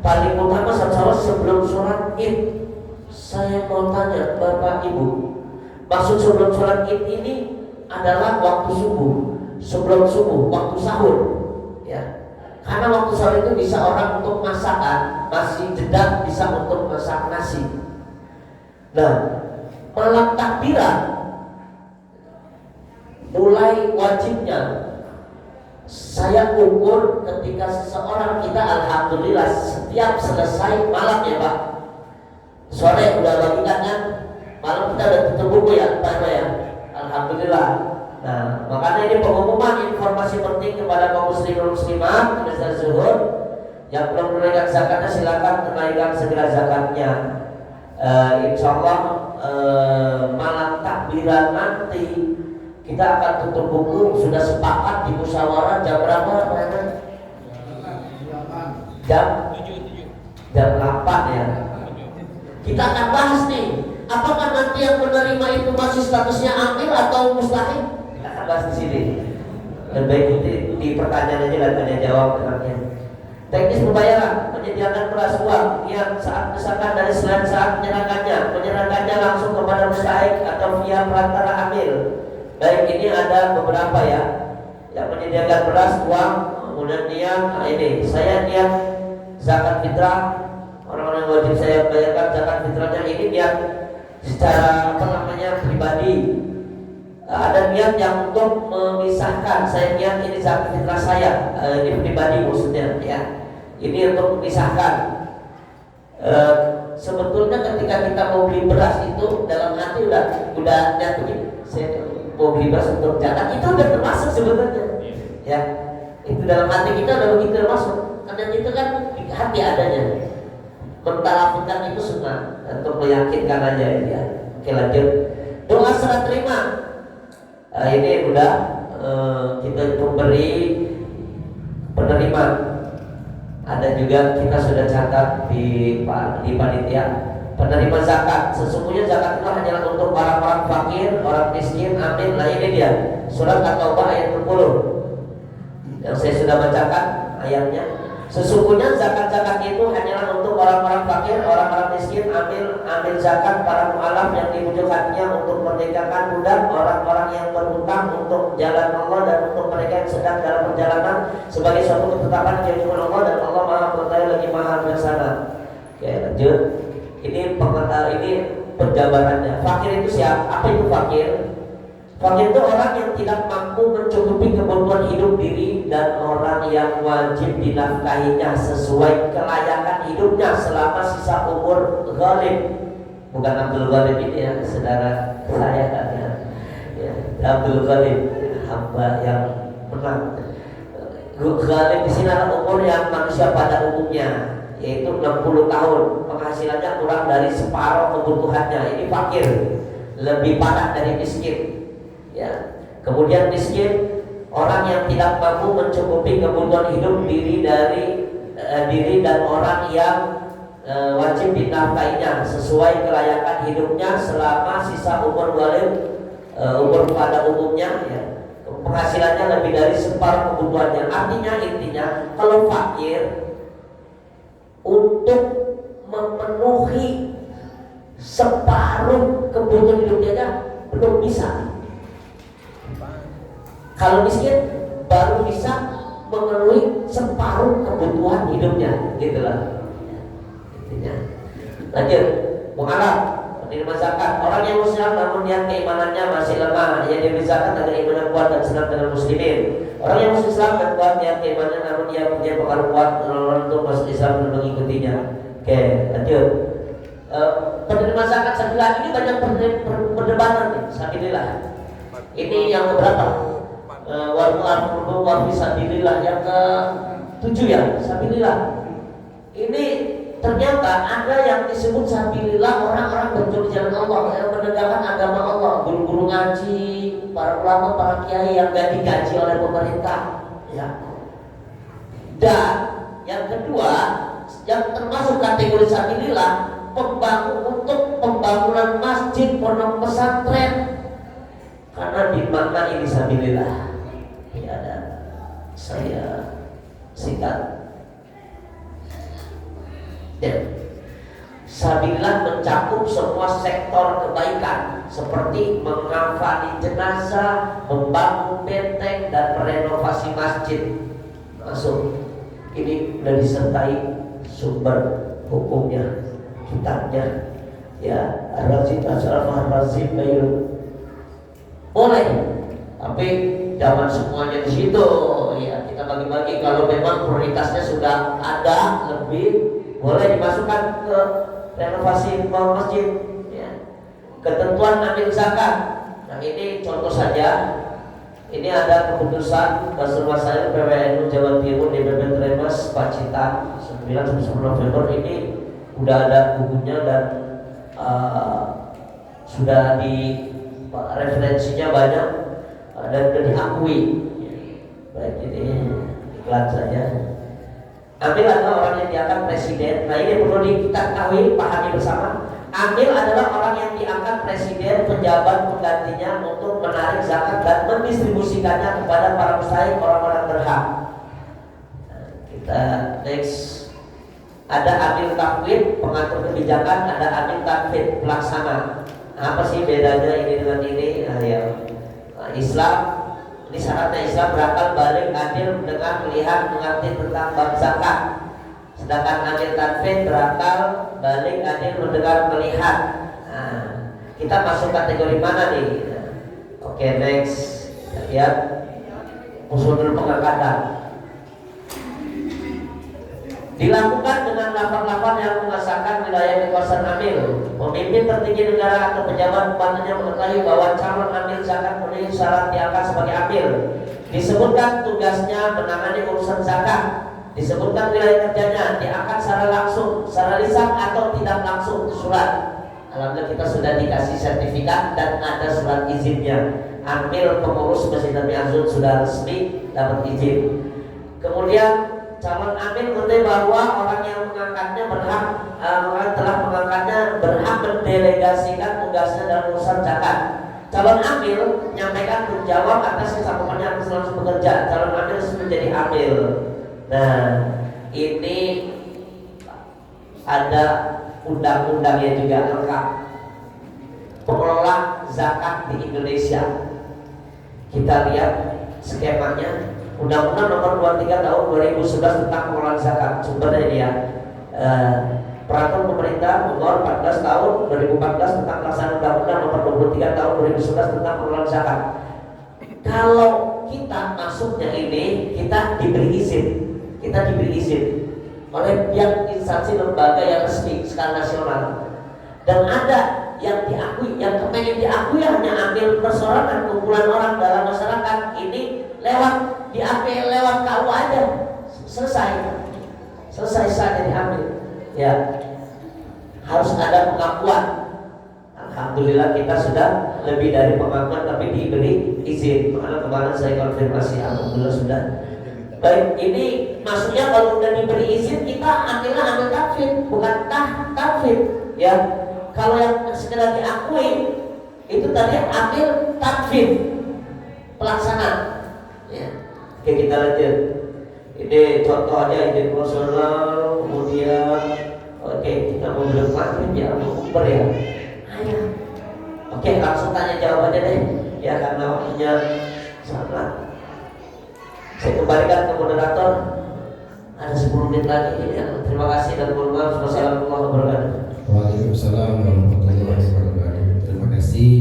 Paling utama 1 Syawal sebelum sholat Id. Saya mau tanya Bapak Ibu, maksud sebelum sholat Id ini adalah waktu subuh, sebelum subuh, waktu sahur ya. Karena waktu sahur itu bisa orang untuk masakan, masih jeda bisa untuk masak nasi. Nah, malam takbiran mulai wajibnya saya ukur ketika seseorang kita, alhamdulillah setiap selesai malam ya Pak, sore udah bagikan kan, malam kita udah tutup buku ya Pak ya, alhamdulillah. Nah, makanya ini pengumuman informasi penting kepada kaum muslimin muslimat pemirsa zuhur yang belum menunaikan zakatnya, silakan tunaikan segera zakatnya. Insya Allah malam takbiran nanti kita akan tutup buku, sudah sepakat di musyawarah jam berapa? Jam 8 ya. Kita akan bahas nih, apakah nanti yang menerima itu masih statusnya amil atau mustahil? Kita akan bahas di sini. Lebih baik di pertanyaan aja dan tanya jawab dengannya. Teknis pembayaran, menyediakan beras uang yang saat misalkan dari selain saat menyerahkannya langsung kepada mustahik atau via perantara amil. Baik, ini ada beberapa ya yang menyediakan beras uang, kemudian niat, ini saya niat zakat fitrah, orang-orang yang wajib saya bayarkan zakat fitrahnya ini niat secara pribadi. Ada niat yang untuk memisahkan, saya niat ini zakat fitrah saya, ini pribadi maksudnya ya. Ini untuk memisahkan. Sebetulnya ketika kita mau beli beras itu dalam hati udah niat begini, saya mau beli beras untuk zakat, itu udah termasuk sebetulnya. Ya, itu dalam hati kita udah begitu termasuk. Karena itu kan di hati adanya. Mentalafukan itu sunnah untuk meyakinkan aja ya. Oke, lanjut. Doa serah terima. Ini udah kita memberi penerima. Ada juga kita sudah catat di panitia penerima zakat. Sesungguhnya zakat itu hanyalah untuk orang-orang fakir, orang miskin. Amin. Nah ini dia surat At-Taubah ayat 20 yang saya sudah bacakan ayatnya. Sesungguhnya zakat-zakat itu hanyalah untuk orang-orang fakir, orang-orang miskin. Ambil zakat para mu'alaf yang dibujuk hatinya untuk merdekakan budak, orang-orang yang berhutang untuk jalan Allah, dan untuk mereka yang sedang dalam perjalanan sebagai suatu ketetapan yang diumumkan Allah, dan Allah Maha Mengetahui lagi Maha Bijaksana. Oke, lanjut. Ini penjabarannya. Fakir itu siapa? Apa itu fakir? Fakir itu orang yang tidak mampu mencukupi kebutuhan hidup diri dan orang yang wajib dinafkahinya sesuai kelayakan hidupnya selama sisa umur ghalib. Bukan Abdul Ghalib ini ya, saudara saya kan ya. Abdul Ghalib, hamba yang menang. Ghalib di sini adalah umur yang manusia pada umumnya, yaitu 60 tahun. Penghasilannya kurang dari separuh kebutuhannya. Ini fakir, lebih parah dari miskin. Ya. Kemudian miskin, orang yang tidak mampu mencukupi kebutuhan hidup diri dan orang yang wajib dinafkainya sesuai kelayakan hidupnya selama sisa umur ghalib, umur pada umumnya ya. Penghasilannya lebih dari separuh kebutuhannya. Artinya intinya kalau fakir untuk memenuhi separuh kebutuhan hidupnya belum bisa. Kalau miskin baru bisa memenuhi separuh kebutuhan hidupnya, gitulah. Intinya. Lanjut, mu'alaf, penerima zakat. Orang yang muslim namun niat keimanannya masih lemah, ia diberi zakat agar imannya kuat dan senang dengan muslimin. Orang yang masuk Islam dan kuat niat keimanannya namun ia punya pengaruh kuat untuk masuk Islam dan mengikutinya. Oke, lanjut. Penerima zakat sabilillah ini banyak perdebatan nih, sabilillah. Ini yang berapa? Wa fisabilillah yang ke-7 ya, sabilillah. Ini ternyata ada yang disebut sabilillah orang-orang berjuang di jalan Allah, yang menegakkan agama Allah, guru-guru ngaji, para ulama, para kiai yang gak digaji oleh pemerintah ya. Dan yang kedua, yang termasuk kategori sabilillah, untuk pembangunan masjid, pondok pesantren. Karena di mana ini sabilillah? Ini ada saya singkat. Dan sabilillah mencakup semua sektor kebaikan seperti mengafani jenazah, membangun benteng, dan merenovasi masjid. Masuk. Ini sudah disertai sumber hukumnya, kitabnya. Ya, Ar-Razid Asy-Syaraf boleh, tapi jangan semuanya di situ. Ya, kita bagi-bagi. Kalau memang prioritasnya sudah ada lebih, boleh dimasukkan ke renovasi masjid. Ya. Ketentuan ambil zakat. Nah ini contoh saja. Ini ada keputusan Basur Masail PWNU Jawa Timur di BPM Tremas Pacitan 9-10 November. Ini udah ada bukunya dan sudah di referensinya banyak dan sudah diakui. Baik, ini iklan saja. Amil adalah orang yang diangkat presiden. Nah ini perlu kita ketahui, pahami bersama. Amil adalah orang yang diangkat presiden, pejabat penggantinya untuk menarik zakat dan mendistribusikannya kepada para mustahik, orang-orang berhak. Nah, kita next. Ada amil takwid, pengatur kebijakan. Ada amil tanfid, pelaksana. Apa sih bedanya ini dengan ini? Nah, ya. Islam, ini syaratnya Islam berakal, balik, adil, mendengar, melihat, mengerti tentang bab zakat. Sedangkan amil tanfid berakal, balik, adil, mendengar, melihat. Nah, kita masuk kategori mana nih? Oke, next. Kita lihat usul pengangkatan. Dilakukan dengan lafaz-lafaz yang mengesahkan wilayah kekuasaan amil. Pemimpin tertinggi negara atau pejabat pembantunya mengetahui bahwa calon amil zakat memenuhi syarat diangkat sebagai amil. Disebutkan tugasnya menangani urusan zakat. Disebutkan wilayah kerjanya, diangkat secara langsung, secara lisan atau tidak langsung, surat. Alhamdulillah kita sudah dikasih sertifikat dan ada surat izinnya. Amil pengurus Masjid Nabi Azud sudah resmi dapat izin. Kemudian calon amil mengetahui bahwa orang yang mengangkatnya telah mengangkatnya berhak mendelegasikan tugasnya dalam urusan zakat. Calon amil menyampaikan menjawab atas kesanggupannya yang langsung bekerja. Calon amil sudah menjadi amil. Nah, ini ada undang-undangnya juga lengkap. Pengelola zakat di Indonesia. Kita lihat skemanya. Undang-Undang Nomor 23 Tahun 2011 tentang pengelolaan zakat. Sumbernya ini ya. Peraturan Pemerintah Nomor 14 Tahun 2014 tentang pelaksanaan Undang-Undang Nomor 23 Tahun 2011 tentang pengelolaan zakat. Kalau kita masuknya ini, kita diberi izin. Kita diberi izin oleh pihak instansi lembaga yang resmi skala nasional. Dan ada yang diakui, yang kepengen diakui hanya ambil persoalan kumpulan orang dalam masyarakat ini lewat diambil lewat KU aja, selesai saja diambil. Ya, harus ada pengakuan. Alhamdulillah kita sudah lebih dari pengakuan tapi diberi izin. Karena kemarin saya konfirmasi, alhamdulillah sudah. Baik, ini maksudnya kalau udah diberi izin kita ambil takfir, bukan takfir. Ya, kalau yang sekedar diakui itu tadi ambil takfir pelaksana. Ya. Oke, kita lanjut. Ini contohnya izin personal, kemudian oke kita mau bermakna ya Oktober ya. Ayo. Oke, langsung tanya jawab aja deh. Ya karena waktunya sangat. Saya kembalikan ke moderator. Ada 10 menit lagi. Ya. Terima kasih dan mohon maaf. Wassalamualaikum warahmatullahi wabarakatuh. Waalaikumsalam warahmatullahi wabarakatuh. Terima kasih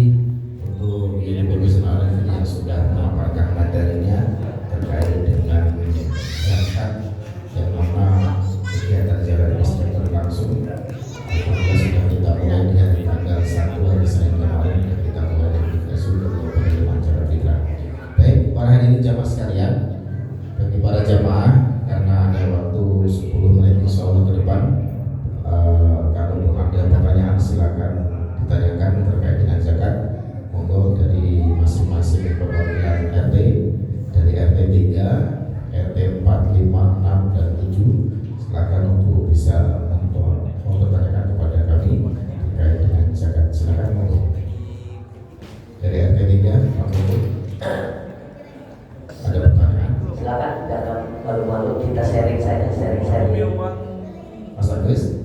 untuk Ibu Bismillah yang sudah memaparkan materinya terkait dengan zakat yang mana kegiatan jalan bisnis berlangsung. Alhamdulillah sudah kita mulai di hari tanggal 1 hari Senin kemarin dan kita mulai dari sudah penerimaan cara fitrah. Baik, para hadirin jamaah sekalian, bagi para jamaah karena ada waktu 10 menit insya Allah ke depan, kalau ada pertanyaan silakan ditanyakan terkait dengan zakat. Monggo dari masing-masing perwakilan RT, dari RT 3, RT 4, 5, 6 dan 7, silakan untuk bisa mempertanyakan kepada kami terkait dengan zakat. Silakan monggo. Dari RT 3, monggo. Ada pertanyaan? Silakan, jangan malu-malu, kita sharing saja, sharing. Mas Agus.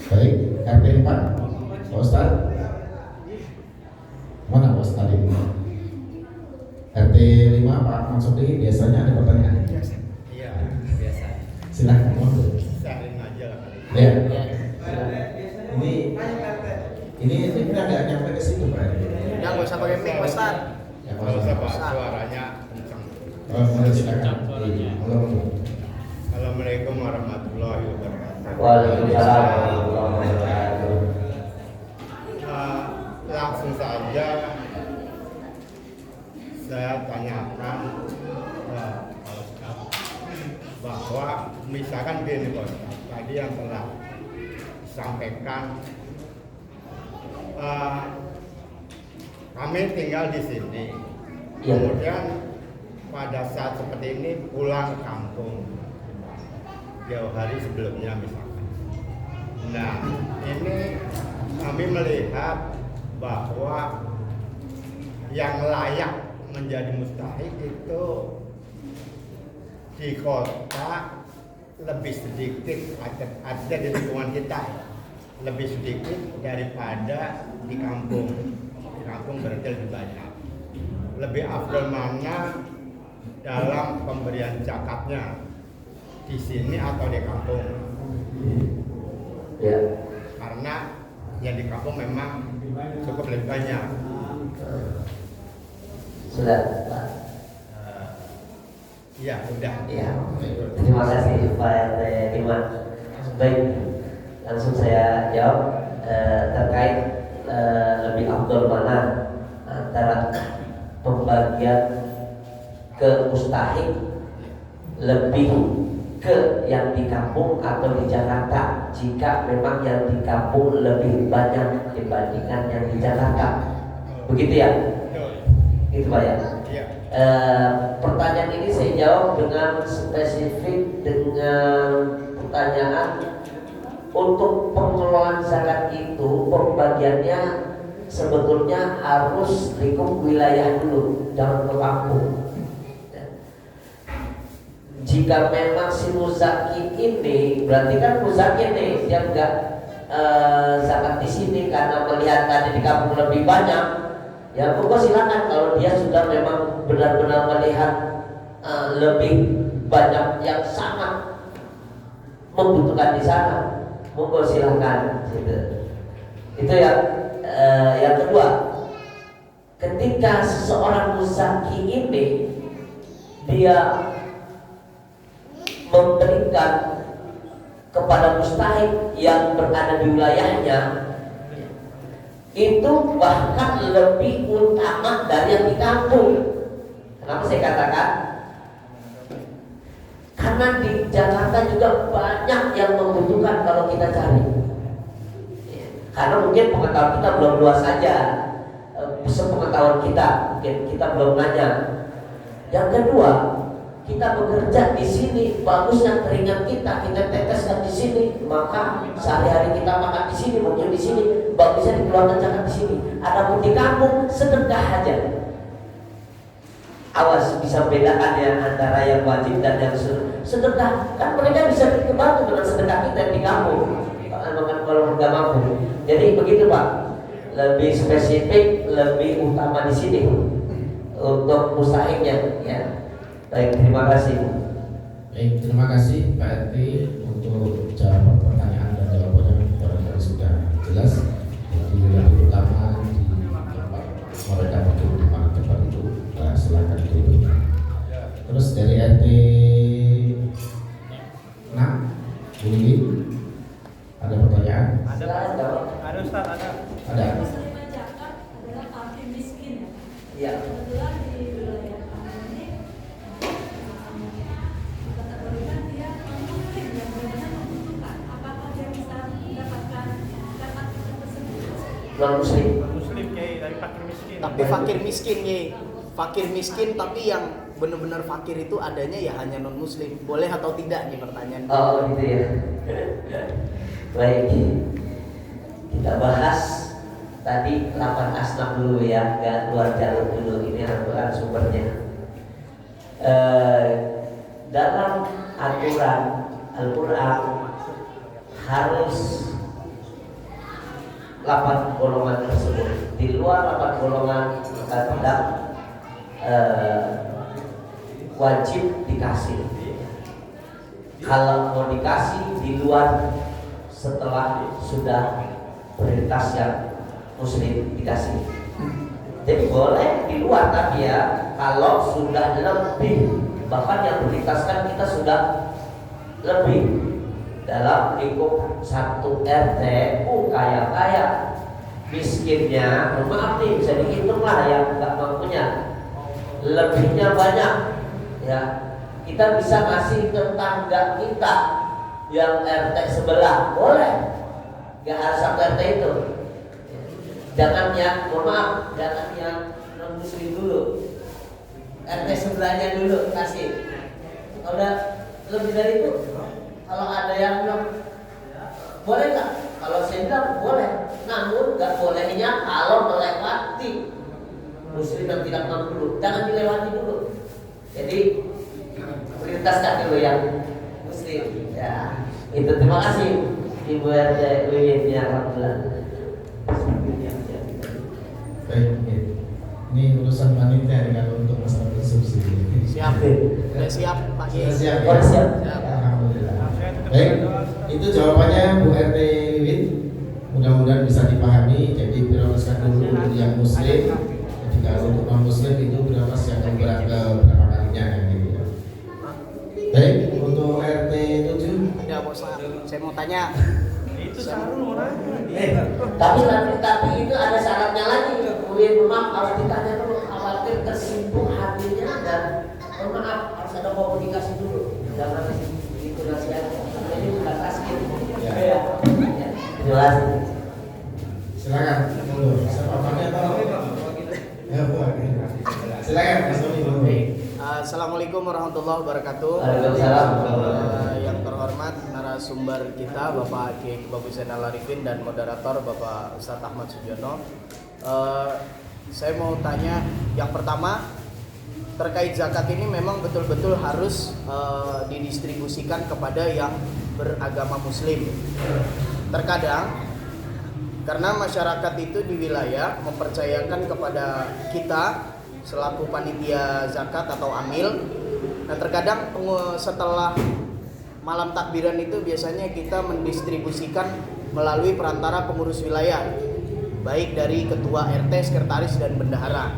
Baik, RT 4, Pak Ustaz. Mana Pak Ustaz ini? RT 5, Pak Mansuri, biasanya ada pertanyaan? Iya, biasa. Silakan, monggo. Sharing aja lah. Ya. Ini kita nggak nyampe ke situ Pak. Ya nggak usah pakai mic Ustaz. Ya, Kalau usah Pak, suaranya kencang. Oh, monggo silakan. Monggo. Assalamualaikum warahmatullahi wabarakatuh. Waalaikumsalam warahmatullahi wabarakatuh. Langsung saja saya tanyakan Pak Ustaz, bahwa misalkan gini Pak Ustaz, tadi yang telah disampaikan, kami tinggal di sini, Ya. kemudian pada saat seperti ini pulang kampung jauh hari sebelumnya misalkan. Nah, ini kami melihat bahwa yang layak menjadi mustahik itu di kota lebih sedikit, ada di lingkungan kita lebih sedikit daripada di kampung. Di kampung berarti lebih banyak. Lebih afdal mana dalam pemberian zakatnya? di sini atau di kampung. Ya. Karena yang di kampung memang cukup lebih banyak. Sudah, Pak. Ya, udah. Ya. Terima kasih Pak RT Iman. Baik, langsung saya jawab terkait lebih afdol mana antara pembagian ke mustahik lebih ke yang di kampung atau di Jakarta, jika memang yang di kampung lebih banyak dibandingkan yang di Jakarta, begitu ya? Gitu Pak ya? Iya. Pertanyaan ini saya jawab dengan spesifik dengan pertanyaan untuk pengelolaan zakat itu pembagiannya sebetulnya harus lingkup wilayah dulu, jangan ke kampung. Jika memang si muzaki ini berarti kan muzaki nih dia enggak zakat di sini karena melihat tadi di kampung lebih banyak, ya pokok silakan. Kalau dia sudah memang benar-benar melihat lebih banyak yang sangat membutuhkan di sana, monggo silakan. Gitu. Itu yang kedua, ketika seseorang muzaki ini dia memberikan kepada mustahik yang berada di wilayahnya, itu bahkan lebih utama dari yang di kampung. Kenapa saya katakan? Karena di Jakarta juga banyak yang membutuhkan kalau kita cari. Karena mungkin pengetahuan kita belum luas saja, sepengetahuan kita mungkin kita belum nanya. Yang kedua, kita bekerja di sini, bagusnya keringat kita teteskan di sini, maka sehari-hari kita makan di sini, mungkin di sini, bagusnya dikeluarkan zakat di sini. Adapun di kampung sedekah aja. Awas, bisa bedakan ya antara yang wajib dan yang sedekah. Kan mereka bisa dibantu dengan sedekah kita di kampung. Kalau nggak mampu. Jadi begitu Pak. Lebih spesifik, lebih utama di sini untuk mustahiknya, ya. Baik, terima kasih. Baik, terima kasih Pak RT untuk jawaban pertanyaan dan jawabannya barangkali sudah jelas. Jadi lebih utama di tempat mereka duduk di mana tempat itu, silakan dulu. Terus dari RT 6, Bu Lili, ada pertanyaan? Ada Ustaz, ada. Ada. Muslimah Jakarta adalah fakir miskin ya. Iya. Kebetulan di wilayah kami ini kategorikan dia muslim yang benar-benar membutuhkan. Apakah dia bisa mendapatkan zakat tersebut? Non muslim. Muslim Kiai dari fakir miskin. Tapi fakir miskin nih, fakir miskin tapi yang benar-benar fakir itu adanya ya hanya non muslim. Boleh atau tidak nih pertanyaan? Oh gitu ya. Baik, kita bahas tadi 8 asnaf dulu ya, nggak keluar jalur dulu. Ini aturan sumbernya. Dalam aturan Al-Quran harus 8 golongan tersebut. Di luar 8 golongan tidak wajib dikasih. Kalau mau dikasih di luar setelah sudah prioritas yang muslim dikasih. Jadi boleh di luar, tapi ya kalau sudah lebih, bahkan yang prioritaskan kita sudah lebih dalam lingkup satu RT, kaya miskinnya, maaf nih bisa dihitung lah yang nggak mampunya, lebihnya banyak ya. Kita bisa ngasih tetangga kita yang RT sebelah, boleh, nggak harus satu RT itu. Jangan yang, mohon maaf, jangan yang non muslim dulu, RT sebelahnya dulu kasih. Kalau udah lebih dari itu, kalau ada yang bilang boleh nggak? Kalau saya bilang boleh, namun nggak bolehnya kalau melewati muslim yang tidak mampu dulu, jangan dilewati dulu. Jadi prioritaskan dulu yang muslim. Ya, itu terima kasih Ibu RT Wiwin ya, alhamdulillah. Baik, ini urusan panitia kalau untuk masalah konsumsi. Siap, udah siap Pak Kiai. Sudah siap, Oh, siap. Siap. Alhamdulillah. Alhamdulillah. Baik, itu jawabannya Bu RT Win. Mudah-mudahan bisa dipahami. Jadi prioritaskan dulu untuk yang muslim. Jadi kalau untuk non muslim itu prioritas yang berapa kalinya gitu ya. Baik, untuk RT 7. Ya bos, saya mau tanya. Itu Sarul mau nanya. Tapi itu ada syaratnya lagi. Kemudian maaf harus ditanya dulu, khawatir tersinggung hatinya dan maaf harus ada komunikasi dulu. Jangan itu nasihat. Ini bukan taskin. Ya. Jelas. Silakan. Monggo. Siapa tanya atau? Ya, Bu. Silakan Mas Tommy. Assalamualaikum warahmatullahi wabarakatuh. Waalaikumsalam. Yang terhormat narasumber kita Bapak Kiai Babu Zainal Arifin dan moderator Bapak Ustadz Ahmad Sujono. Saya mau tanya yang pertama terkait zakat ini memang betul-betul harus didistribusikan kepada yang beragama Muslim. Terkadang karena masyarakat itu di wilayah mempercayakan kepada kita selaku panitia zakat atau amil. Nah terkadang setelah malam takbiran itu biasanya kita mendistribusikan melalui perantara pengurus wilayah, baik dari ketua RT, sekretaris dan bendahara.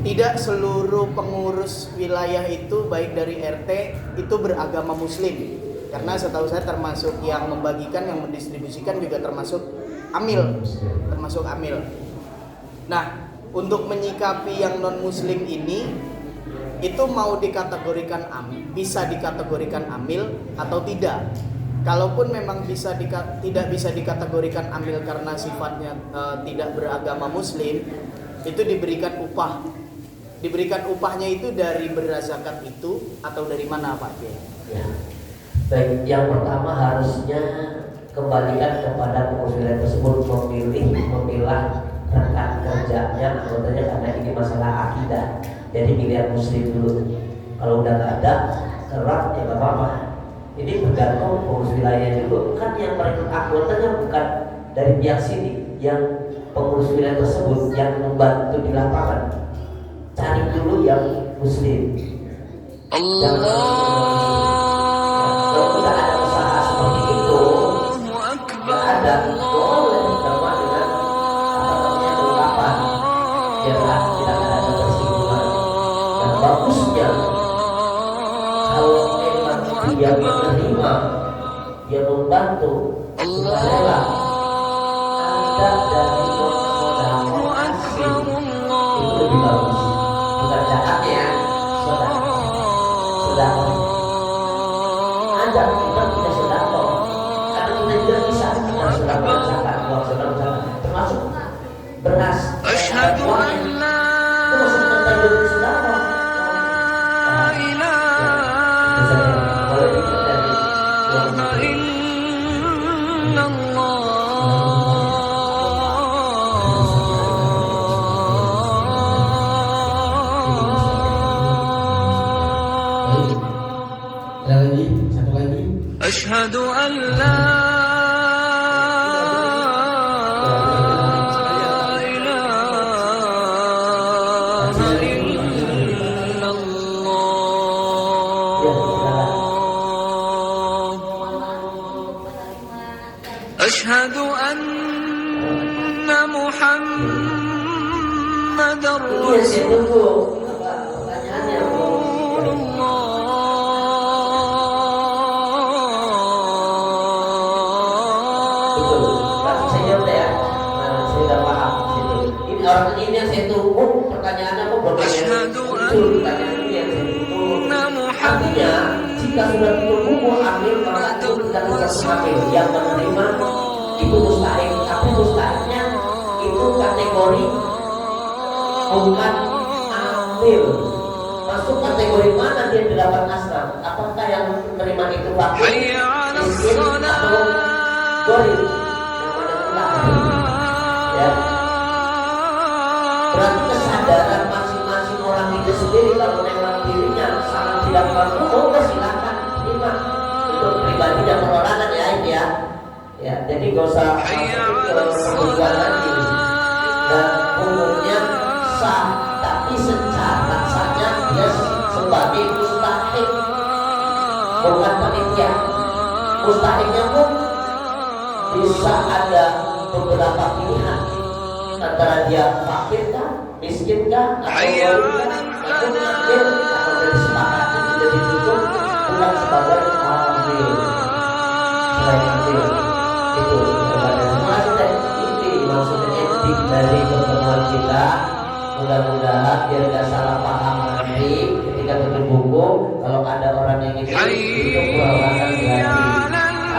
Tidak seluruh pengurus wilayah itu baik dari RT itu beragama Muslim. Karena setahu saya termasuk yang membagikan, yang mendistribusikan juga termasuk amil. Nah, untuk menyikapi yang non muslim ini itu mau dikategorikan bisa dikategorikan amil atau tidak. Kalaupun memang tidak bisa dikategorikan amil karena sifatnya tidak beragama muslim, itu diberikan upah. Diberikan upahnya itu dari beras zakat itu atau dari mana Pak Kiai? Ya. Baik, yang pertama harusnya kembalikan kepada pengurus wilayah tersebut memilah rekan kerjanya anggotanya karena ini masalah akidah. Jadi pilihan muslim dulu. Kalau udah nggak ada kerak ya nggak apa-apa. Ini bergantung pengurus wilayah juga. Kan yang merekrut anggotanya bukan dari pihak sini, yang pengurus wilayah tersebut yang membantu di lapangan. Cari dulu yang muslim. Kalau tidak ada usaha seperti itu, nggak ada boleh sama dengan ungkapan, biarlah tidak ada tersinggungan. Dan bagusnya kalau memang dia menerima, dia membantu, sukarela, ada dari saudara asing itu lebih bagus. Bukan zakatnya, saudara. Ada kita punya saudara, karena kita juga bisa punya saudara zakat, uang saudara termasuk beras. Asyhadu an la ilaha illallah. Satu lagi. Asyhadu an la ilaha illallah. Asyhadu anna Muhammadar Rasulullah. Orang ini yang saya tunggu pertanyaannya kok pertanyaan itu pertanyaan ini yang saya tunggu. Artinya jika sudah ditunggu ambil maka itu tidak bisa semakin yang menerima itu mustahil, tapi mustahilnya itu kategori bukan ambil. Masuk kategori mana dia didapat asram? Apakah yang menerima itu fakir, miskin atau goril? Ya. Berarti kesadaran masing-masing orang itu sendiri kalau memang dirinya sangat tidak mampu, silakan terima. Itu pribadi dan perorangan ya ini ya. Ya, jadi gak usah masuk ke kebutuhan lagi. Dan umumnya sah, tapi secara sahnya dia sebagai mustahil Mustahilnya pun bisa ada beberapa pilihan antara dia fakir kah, miskin kah, atau gharib kah, atau mengambil atau disepakati sudah ditutup bukan sebagai amil. Selain amil itu maksudnya inti dari pertemuan kita. Mudah-mudahan biar gak salah paham nanti ketika tutup buku, kalau ada orang yang ingin itu kurang hati.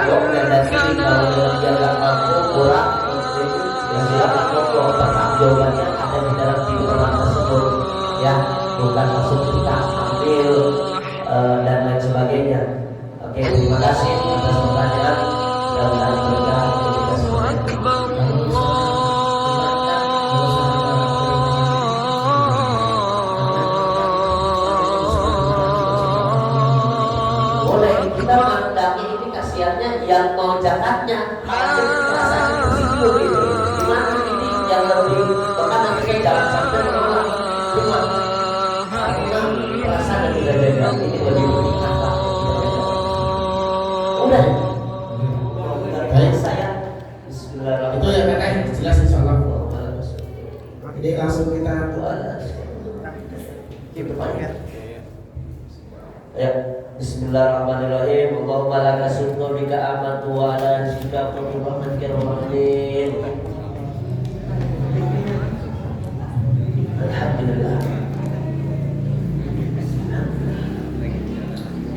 Kalau mendadak kalau dia gak mampu kurang, ya silakan ngobrol. Tetap jawabannya ada di dalam tiduran tersebut, ya bukan langsung kita ambil dan lain sebagainya. Oke, terima kasih atas pertanyaan. Mudah-mudahan berkah untuk kita semua. Kita mandangi ini kasihannya yang mau zakatnya rasanya tersinggung gitu. Gimana ini yang lebih bahkan nanti kan jangan sampai menolak cuma karena perasaan dan tidak beda ini lebih apa? Udah. Baik saya. Bismillahirrahmanirrahim. Itu ya kakak jelas insyaallah. Jadi langsung kita ya. Bismillahirrahmanirrahim. Allahumma laka sumtu bika amantu wa ala rizqika qurban kiramatin. Alhamdulillah.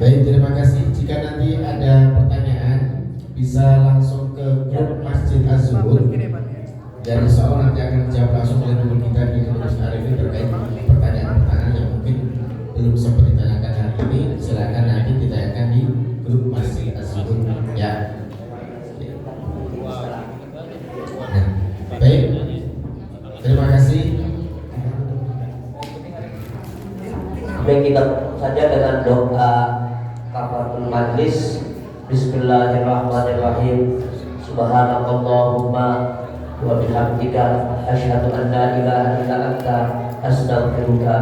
Baik, terima kasih. Jika nanti ada pertanyaan bisa langsung ke grup Masjid Az-Zuhur dan insya Allah nanti akan dijawab langsung oleh guru kita di Kampus Arifin terkait pertanyaan-pertanyaan yang mungkin belum sempat ditanyakan hari ini. Silakan nanti ditanyakan di grup Masjid Az-Zuhur ya. Nah, baik, terima kasih. Baik, kita saja dengan doa kafaratul majlis. Bismillahirrahmanirrahim. Subhanakallahumma wa bihamdika asyhadu an la ilaha illa anta astaghfiruka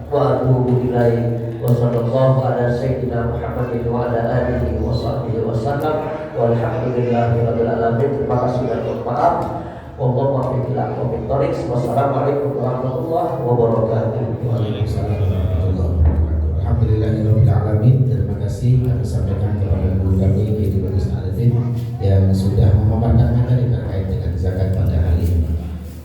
wa atubu ilaik. Wa sallallahu ala sayyidina Muhammadin wa ala alihi wa sahbihi wa sallam. Walhamdulillahi rabbil alamin. Terima kasih dan maaf. Wallahu a'lam bishawab. Wassalamualaikum warahmatullahi wabarakatuh. Waalaikumsalam warahmatullahi wabarakatuh. Alhamdulillahirabbil alamin. Terima kasih kami sampaikan kepada guru kami Kiai Bagus Arifin yang sudah memaparkan materi terkait dengan zakat pada hari ini.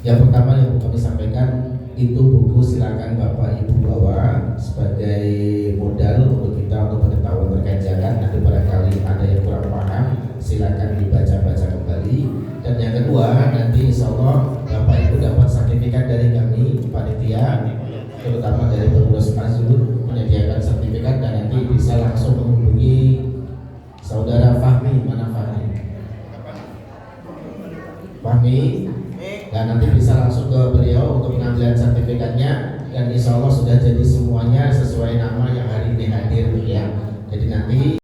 Yang pertama yang kami sampaikan itu buku, silakan Bapak Ibu bawa sebagai modal untuk kita untuk pengetahuan terkait zakat. Nanti barangkali ada yang kurang paham, silakan dibaca-baca kembali. Dan yang kedua, nanti insya Allah Bapak Ibu dapat sertifikat dari kami panitia, terutama dari pengurus Azhur menyediakan sertifikat, dan nanti bisa langsung menghubungi saudara Fahmi. Mana Fahmi? Fahmi, dan nanti bisa langsung ke beliau untuk pengambilan sertifikatnya, dan insya Allah sudah jadi semuanya sesuai nama yang hari ini hadir ya. Jadi nanti